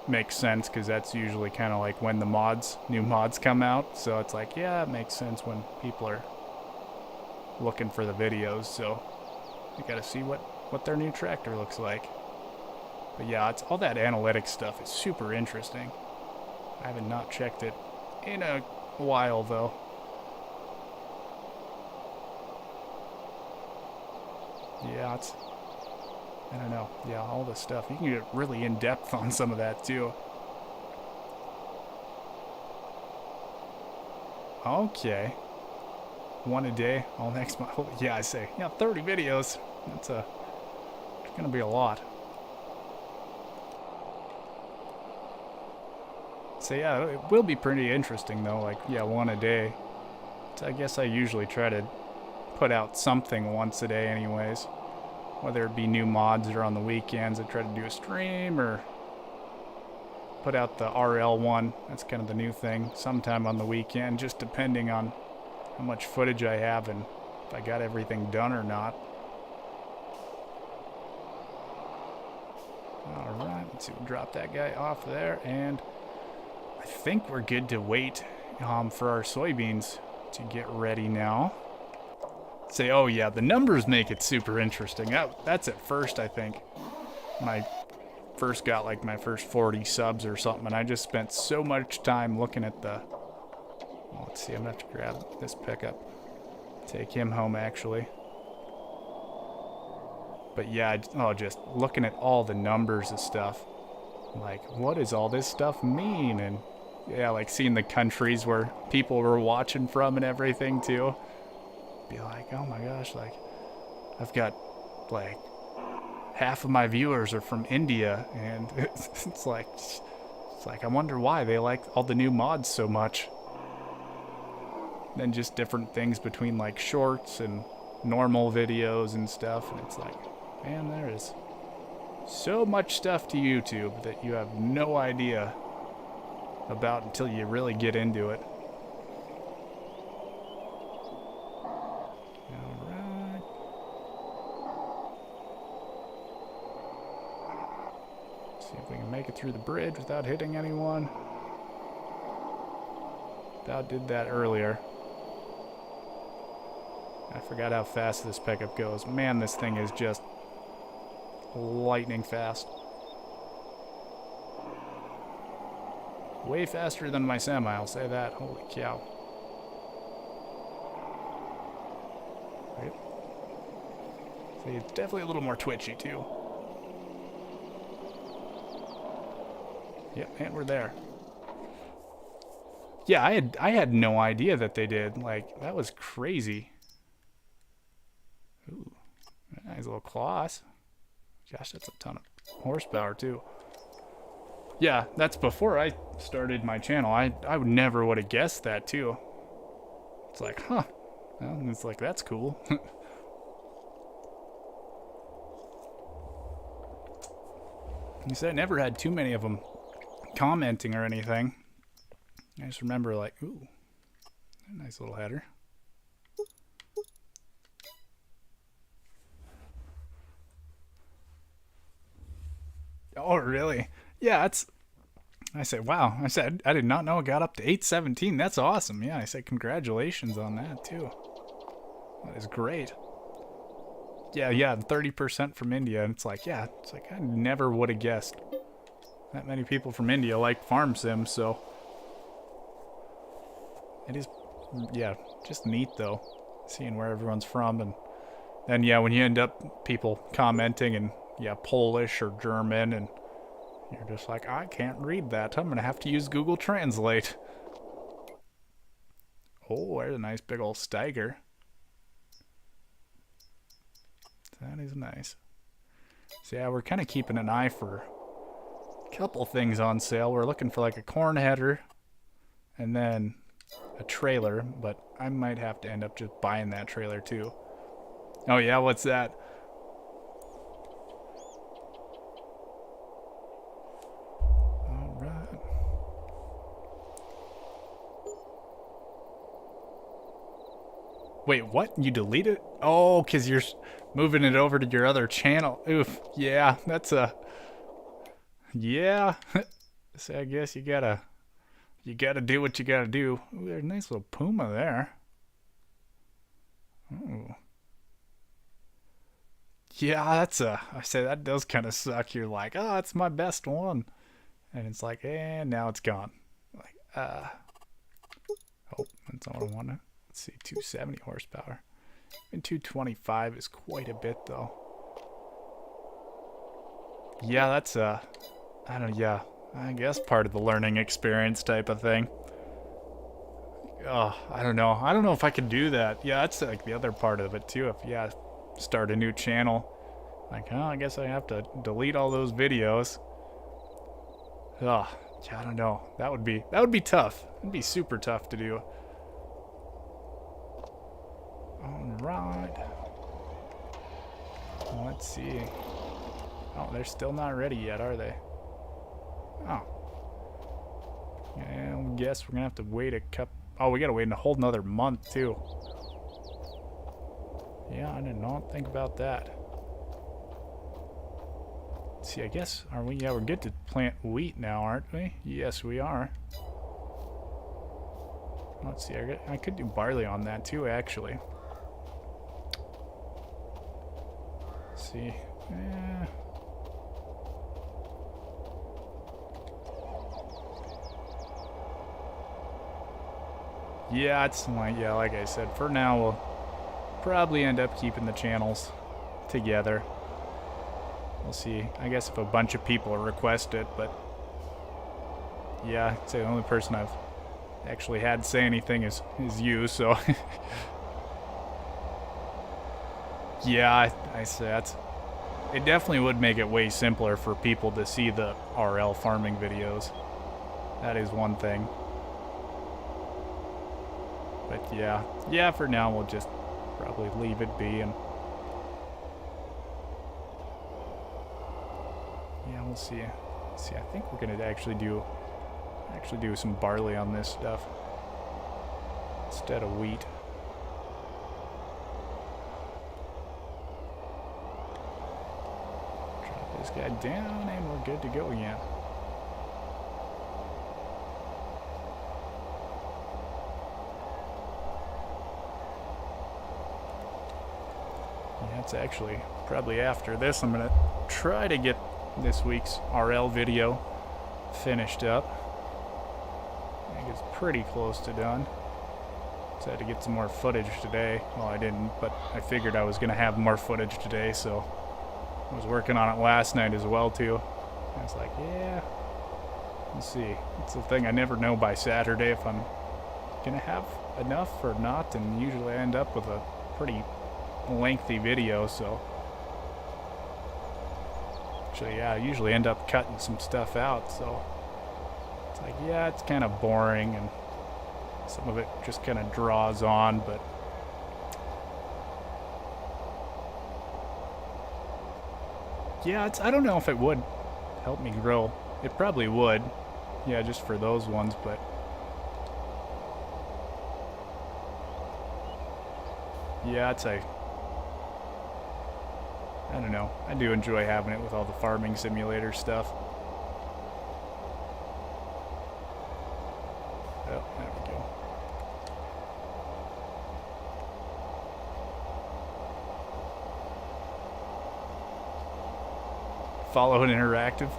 Speaker 1: makes sense because that's usually kind of like when the new mods come out. So it's like, yeah, it makes sense when people are looking for the videos. So you got to see what their new tractor looks like. But yeah, it's all that analytics stuff is super interesting. I haven't not checked it in a while though. Yeah, it's, I don't know. Yeah, all this stuff. You can get really in depth on some of that too. Okay. One a day, all next month. Oh, yeah, I say. Yeah, 30 videos. It's gonna be a lot. So yeah, it will be pretty interesting though. Like, yeah, one a day. So I guess I usually try to put out something once a day anyways. Whether it be new mods or on the weekends, I try to do a stream or put out the RL one. That's kind of the new thing. Sometime on the weekend, just depending on how much footage I have and if I got everything done or not. Alright, let's see, we'll drop that guy off there, and I think we're good to wait for our soybeans to get ready now. Say, oh yeah, the numbers make it super interesting. That's at first, I think. When I first got like my first 40 subs or something, and I just spent so much time looking at the... Well, let's see, I'm gonna have to grab this pickup. Take him home, actually. But yeah, just looking at all the numbers and stuff. Like, what does all this stuff mean? And yeah, like seeing the countries where people were watching from and everything too. Be like, oh my gosh, like I've got like half of my viewers are from India, and it's like I wonder why they like all the new mods so much. Then just different things between like shorts and normal videos and stuff, and it's like, man, there is so much stuff to YouTube that you have no idea about until you really get into it. Alright. See if we can make it through the bridge without hitting anyone. About did that earlier. I forgot how fast this pickup goes. Man, this thing is just lightning fast. Way faster than my semi, I'll say that. Holy cow. Right. See, it's definitely a little more twitchy too. Yep, and we're there. Yeah, I had no idea that they did. Like, that was crazy. Ooh, nice little claws. Gosh, that's a ton of horsepower too. Yeah, that's before I started my channel. I would never would have guessed that too. It's like, huh. Well, it's like, that's cool. You said I never had too many of them commenting or anything. I just remember like, ooh, nice little header. Oh, really? Yeah, I said, wow. I said, I did not know it got up to 817. That's awesome. Yeah, I said, congratulations on that, too. That is great. Yeah, 30% from India. And it's like, yeah, it's like I never would have guessed that many people from India like farm sims, so it is, yeah, just neat, though, seeing where everyone's from. And then, yeah, when you end up people commenting in, yeah, Polish or German, and you're just like, I can't read that. I'm going to have to use Google Translate. Oh, there's a nice big old Steiger. That is nice. So yeah, we're kind of keeping an eye for a couple things on sale. We're looking for like a corn header and then a trailer, but I might have to end up just buying that trailer too. Oh yeah, what's that? All right. Wait, what? You delete it? Oh, because you're moving it over to your other channel. Oof. Yeah, that's a... Yeah. So I guess you gotta do what you gotta do. Ooh, there's a nice little puma there. Ooh. Yeah, that's a... I say that does kind of suck. You're like, oh, that's my best one. And it's like, now it's gone. Like, oh, that's all I wanted. Let's see, 270 horsepower. And 225 is quite a bit, though. Yeah, that's I don't. Yeah, I guess part of the learning experience type of thing. Oh, I don't know. I don't know if I could do that. Yeah, that's like the other part of it too. If start a new channel, like, oh, I guess I have to delete all those videos. Oh, yeah, I don't know. That would be tough. It'd be super tough to do. Alright. Let's see. Oh, they're still not ready yet, are they? Oh. Yeah, I guess we're gonna have to wait a couple. Oh, we gotta wait a whole another month, too. Yeah, I did not think about that. Let's see, I guess, are we? Yeah, we're good to plant wheat now, aren't we? Yes, we are. Let's see, I could do barley on that, too, actually. See. Yeah, it's like, yeah, like I said, for now we'll probably end up keeping the channels together. We'll see. I guess if a bunch of people request it, but yeah, I'd say the only person I've actually had say anything is you, so yeah, I say that's... It definitely would make it way simpler for people to see the RL farming videos. That is one thing. But yeah, for now we'll just probably leave it be, and yeah, we'll see. See, I think we're gonna actually do some barley on this stuff instead of wheat. Drop this guy down, and we're good to go again. It's actually probably after this I'm gonna try to get this week's RL video finished up. I think it's pretty close to done. Just had to get some more footage today. Well, I didn't, but I figured I was gonna have more footage today, so I was working on it last night as well too. I was like, yeah, let's see. It's the thing, I never know by Saturday if I'm gonna have enough or not, and usually I end up with a pretty lengthy video, so actually, yeah, I usually end up cutting some stuff out, so it's like, yeah, it's kind of boring, and some of it just kind of draws on, but yeah, I don't know if it would help me grow. It probably would, yeah, just for those ones, but yeah, it's a... I don't know. I do enjoy having it with all the farming simulator stuff. Follow and interactive.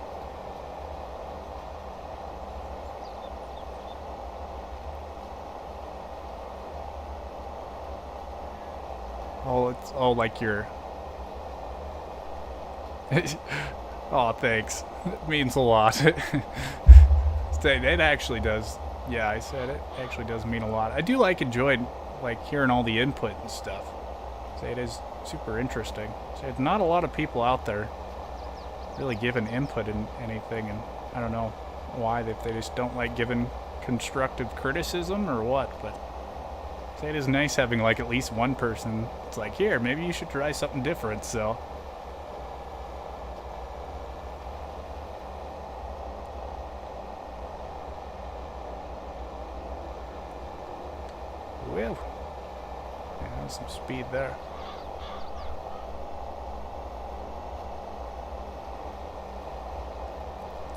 Speaker 1: Oh, it's all like your. Oh, thanks. It means a lot. It actually does. Yeah, I said it actually does mean a lot. I do enjoying hearing all the input and stuff. Say it is super interesting. Say it's not a lot of people out there really giving input in anything, and I don't know why, if they just don't like giving constructive criticism or what, but say it is nice having at least one person. It's like, here, maybe you should try something different, so. Whew. Yeah, some speed there.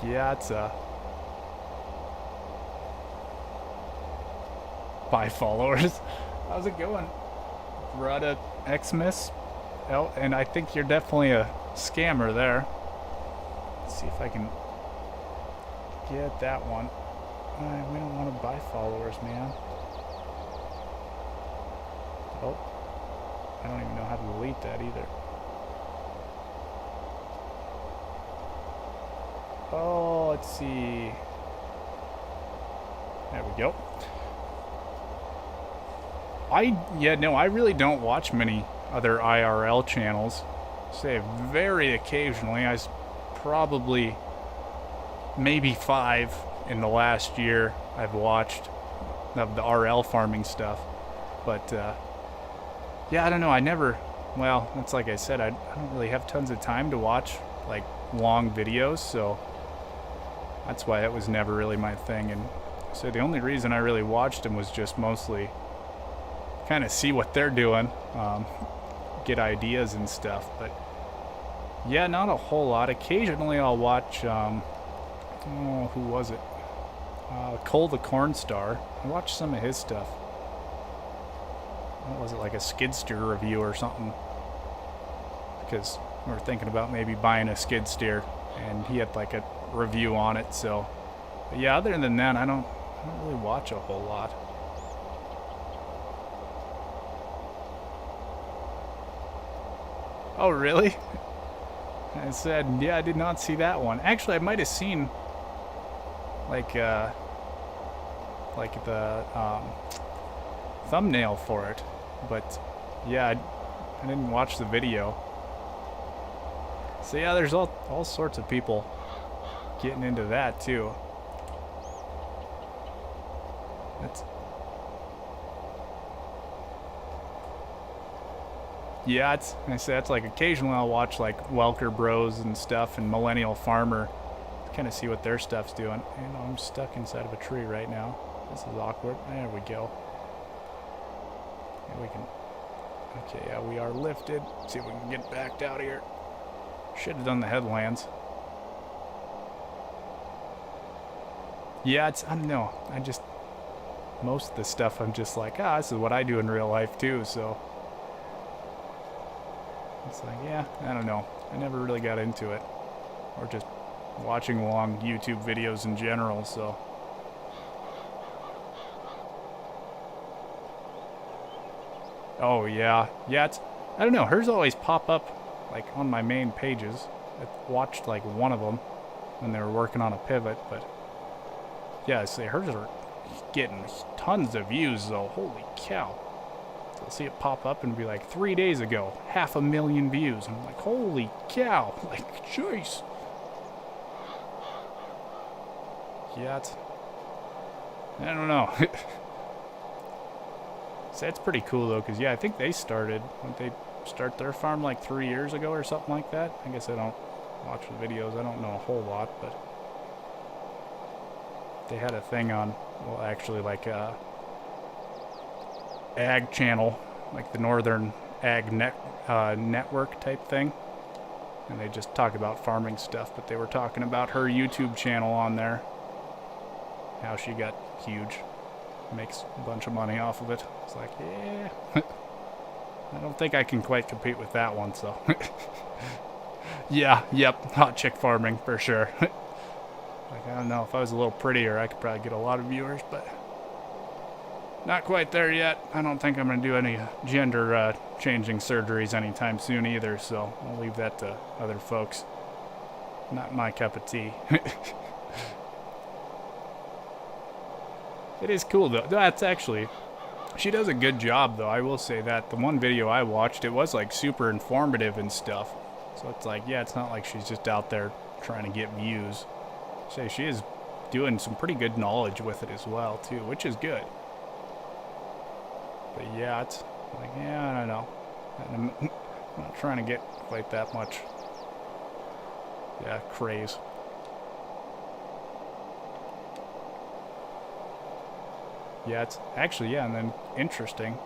Speaker 1: Yeah, it's Bye, followers. How's it going? Rudda Xmas? Oh, and I think you're definitely a scammer there. Let's see if I can get that one. We don't want to buy followers, man. Oh, I don't even know how to delete that either. Oh, let's see. There we go. I really don't watch many other IRL channels. Say very occasionally. Probably maybe 5 in the last year I've watched of the RL farming stuff. But yeah, I don't know. Well, it's like I said, I don't really have tons of time to watch long videos, so that's why it was never really my thing. And so the only reason I really watched them was just mostly kind of see what they're doing, get ideas and stuff. But yeah, not a whole lot. Occasionally I'll watch who was it, Cole the Corn Star. I watched some of his stuff. What was it, like a skid steer review or something, because we were thinking about maybe buying a skid steer, and he had a review on it. So but yeah, other than that, I don't really watch a whole lot. Oh, really? I said, yeah, I did not see that one. Actually, I might have seen the thumbnail for it, but yeah, I didn't watch the video. So yeah, there's all sorts of people getting into that too. Yeah, that's occasionally I'll watch Welker Bros and stuff and Millennial Farmer to kind of see what their stuff's doing. And I'm stuck inside of a tree right now. This is awkward. There we go. And we can. Okay, yeah, we are lifted. Let's see if we can get backed out here. Should have done the headlands. Yeah, I don't know. Most of the stuff I'm just this is what I do in real life too, so. It's yeah, I don't know. I never really got into it. Or just watching long YouTube videos in general, so. Oh, yeah. Yeah, I don't know. Hers always pop up, on my main pages. I watched, one of them when they were working on a pivot, but. Yeah, hers are getting tons of views, though. Holy cow. I'll see it pop up and be 3 days ago, 500,000 views. I'm holy cow, jeez. Yeah, I don't know. So that's pretty cool though, because yeah, I think they started, didn't they start their farm 3 years ago or something like that? I guess I don't watch the videos, I don't know a whole lot, but they had a thing on, well, actually ag channel, the Northern Ag Network type thing, and they just talk about farming stuff, but they were talking about her YouTube channel on there, how she got huge, makes a bunch of money off of it. It's yeah. I don't think I can quite compete with that one, so. Yeah, yep, hot chick farming for sure. Like, I don't know, if I was a little prettier, I could probably get a lot of viewers, but not quite there yet. I don't think I'm going to do any gender changing surgeries anytime soon either, so I'll leave that to other folks. Not my cup of tea. It is cool, though. That's actually... She does a good job, though, I will say that. The one video I watched, it was, like, super informative and stuff. So it's like, yeah, it's not like she's just out there trying to get views. So she is doing some pretty good knowledge with it as well, too, which is good. But yeah, it's like, yeah, I don't know. I'm not trying to get quite that much, yeah, craze. Yeah, it's actually, yeah, and then interesting.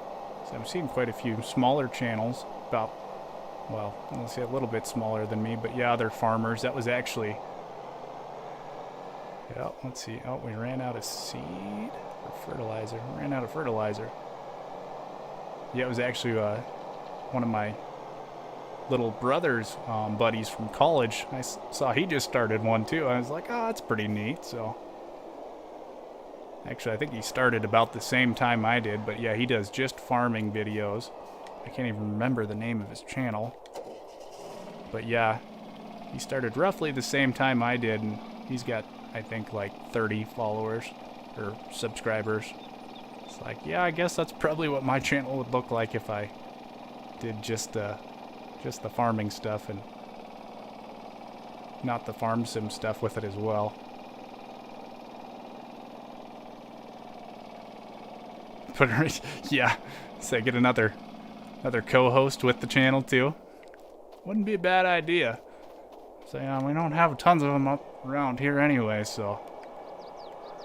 Speaker 1: So I'm seeing quite a few smaller channels, about, well, let's say a little bit smaller than me, but yeah, other farmers. That was actually, yeah, let's see. Oh, we ran out of seed or fertilizer. Ran out of fertilizer. Yeah, it was actually one of my little brother's buddies from college. I saw he just started one too. I was like, oh, that's pretty neat. So actually, I think he started about the same time I did, but yeah, he does just farming videos. I can't even remember the name of his channel. But yeah, he started roughly the same time I did, and he's got, I think, like 30 followers or subscribers. It's like, yeah, I guess that's probably what my channel would look like if I did just the farming stuff and not the farm sim stuff with it as well. But yeah, so get another co-host with the channel too. Wouldn't be a bad idea. So yeah, we don't have tons of them up around here anyway, so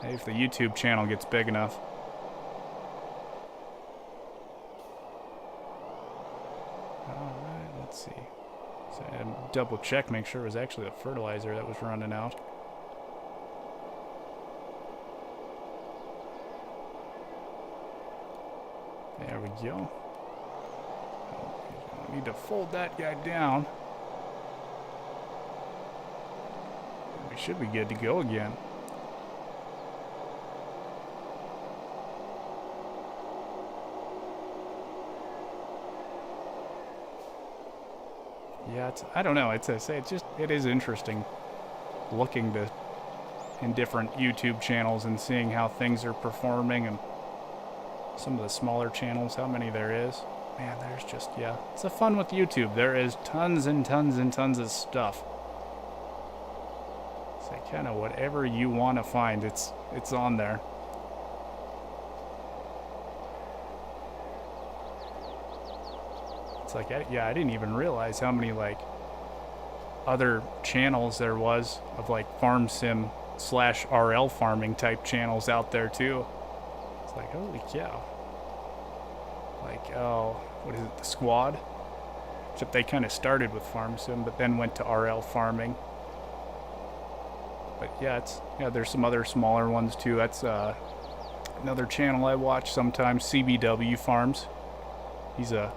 Speaker 1: maybe if the YouTube channel gets big enough. Alright, let's see. So I had to double check, make sure it was actually the fertilizer that was running out. There we go. I need to fold that guy down. We should be good to go again. Yeah, I don't know. It is interesting looking in different YouTube channels and seeing how things are performing, and some of the smaller channels, how many there is. Man, there's just, yeah, it's a fun with YouTube. There is tons and tons and tons of stuff. So kind of whatever you want to find, it's on there. It's like, yeah, I didn't even realize how many, like, other channels there was of, like, farm sim / RL farming type channels out there too. It's like, holy cow. Like, oh, what is it, the Squad? Except they kind of started with farm sim, but then went to RL farming. But yeah, there's some other smaller ones too. That's another channel I watch sometimes, CBW Farms. He's a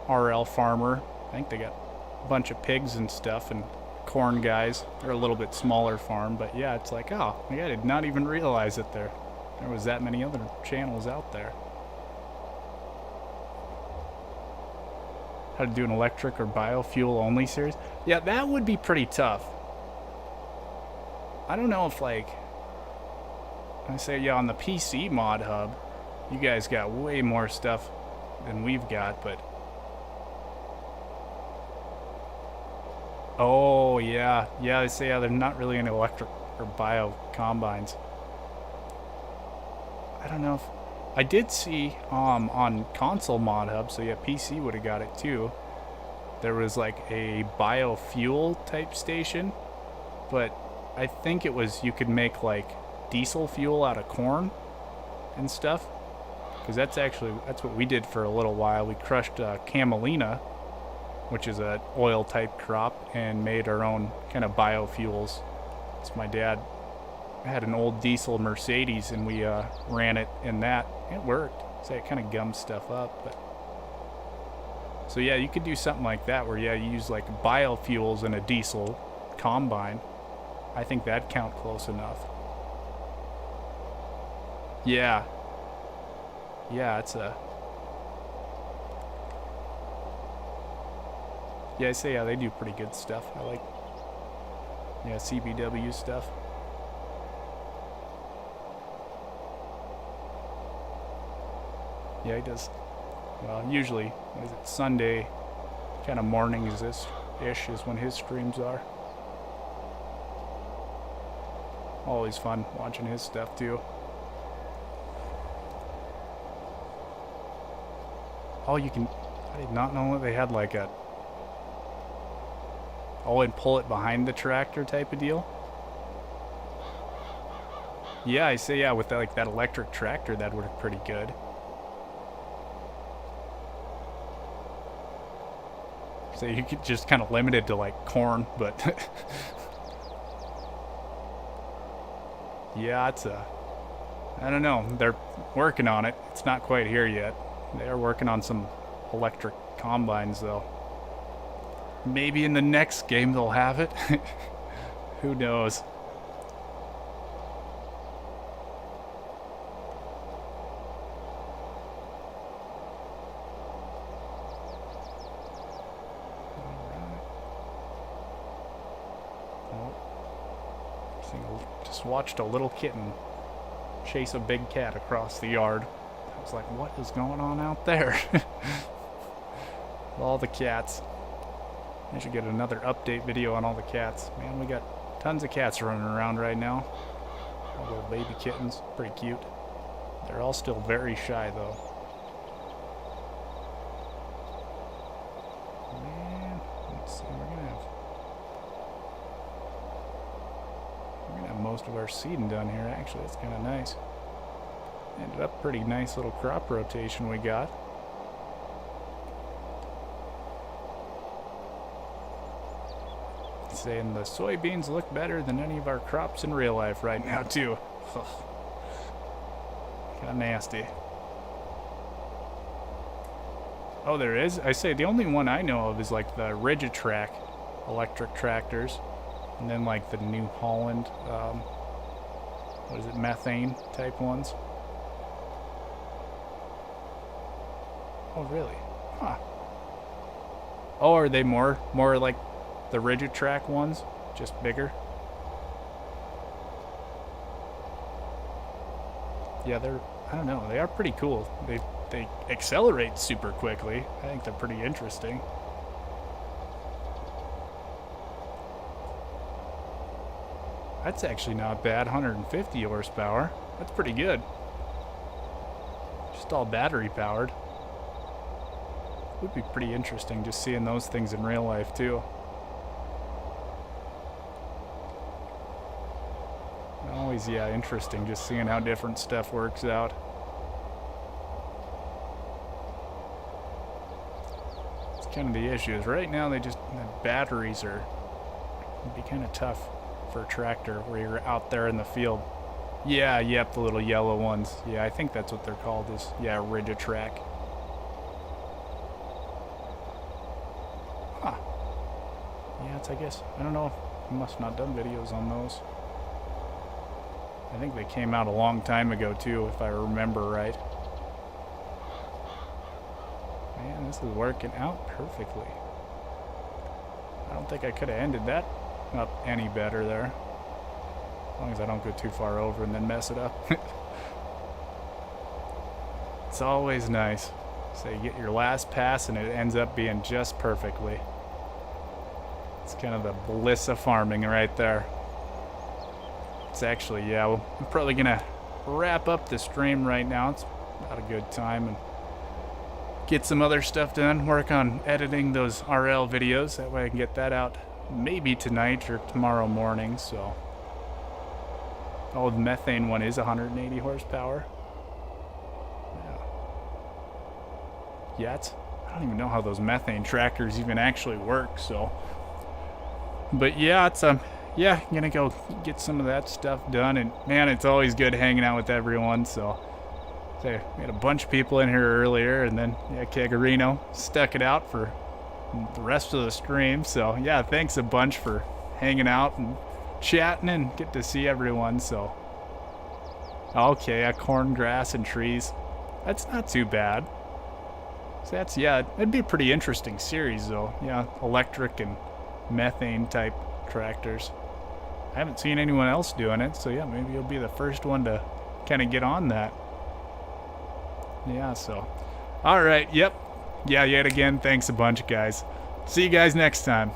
Speaker 1: RL farmer. I think they got a bunch of pigs and stuff and corn guys. They're a little bit smaller farm, but yeah, it's like, oh, I did not even realize that there was that many other channels out there. How to do an electric or biofuel only series? Yeah, that would be pretty tough. I don't know if, like, I say, yeah, on the PC mod hub, you guys got way more stuff than we've got, but oh yeah, they say, yeah, they're not really in electric or bio combines. I don't know if I did see on console mod hub, so yeah, PC would have got it too. There was like a biofuel type station, but I think it was, you could make like diesel fuel out of corn and stuff, because that's what we did for a little while. We crushed camelina, which is an oil type crop, and made our own kind of biofuels. It's my dad had an old diesel Mercedes, and we ran it in that. It worked. So it kind of gummed stuff up, but So yeah, you could do something like that where, yeah, you use like biofuels in a diesel combine. I think that'd count close enough. Yeah. Yeah, it's a... Yeah, I say, yeah, they do pretty good stuff. I like, yeah, CBW stuff. Yeah, he does. Well, usually, what is it, Sunday kind of mornings ish is when his streams are. Always fun watching his stuff too. Oh, you can... I did not know that they had like a... Oh, and pull it behind the tractor type of deal? Yeah, I say, yeah, with that, like that electric tractor, that would work pretty good. So you could just kind of limit it to like corn, but... Yeah, it's a... I don't know. They're working on it. It's not quite here yet. They are working on some electric combines, though. Maybe in the next game they'll have it. Who knows? Just watched a little kitten chase a big cat across the yard. I was like, what is going on out there? All the cats. I should get another update video on all the cats. Man, we got tons of cats running around right now. All little baby kittens. Pretty cute. They're all still very shy, though. Man, let's see. We're gonna have most of our seeding done here, actually. That's kind of nice. Ended up pretty nice little crop rotation we got. Saying the soybeans look better than any of our crops in real life right now, too. Kind of nasty. Oh, there is? I say the only one I know of is like the Rigitrac electric tractors. And then like the New Holland, what is it, methane type ones. Oh, really? Huh. Oh, are they more like the Rigitrac ones? Just bigger? Yeah, they're, I don't know, they are pretty cool. They accelerate super quickly. I think they're pretty interesting. That's actually not bad, 150 horsepower. That's pretty good. Just all battery powered. Would be pretty interesting just seeing those things in real life too. Always, yeah, interesting just seeing how different stuff works out. It's kind of the issue is right now the batteries are, it'd be kind of tough for a tractor where you're out there in the field. Yeah, yep, the little yellow ones. Yeah, I think that's what they're called is, yeah, Rigitrac. Huh. Yeah, it's, I guess, I don't know, I must not done videos on those. I think they came out a long time ago too, if I remember right. Man, this is working out perfectly. I don't think I could have ended that up any better there. As long as I don't go too far over and then mess it up. It's always nice. So you get your last pass and it ends up being just perfectly. It's kind of the bliss of farming right there. It's actually, yeah, well, I'm probably going to wrap up the stream right now. It's about a good time and get some other stuff done. Work on editing those RL videos. That way I can get that out maybe tonight or tomorrow morning, so. Oh, the methane one is 180 horsepower. Yeah, I don't even know how those methane tractors even actually work, so. But yeah, it's yeah, I'm gonna go get some of that stuff done, and man, it's always good hanging out with everyone, so So we had a bunch of people in here earlier, and then yeah, Kegarino stuck it out for the rest of the stream. So yeah, thanks a bunch for hanging out and chatting and get to see everyone. So okay, corn, grass, and trees. That's not too bad. So that's, yeah, it'd be a pretty interesting series though. Yeah, electric and methane type tractors. I haven't seen anyone else doing it, so yeah, maybe you'll be the first one to kind of get on that. Yeah, so. All right, yep. Yeah, yet again, thanks a bunch, guys. See you guys next time.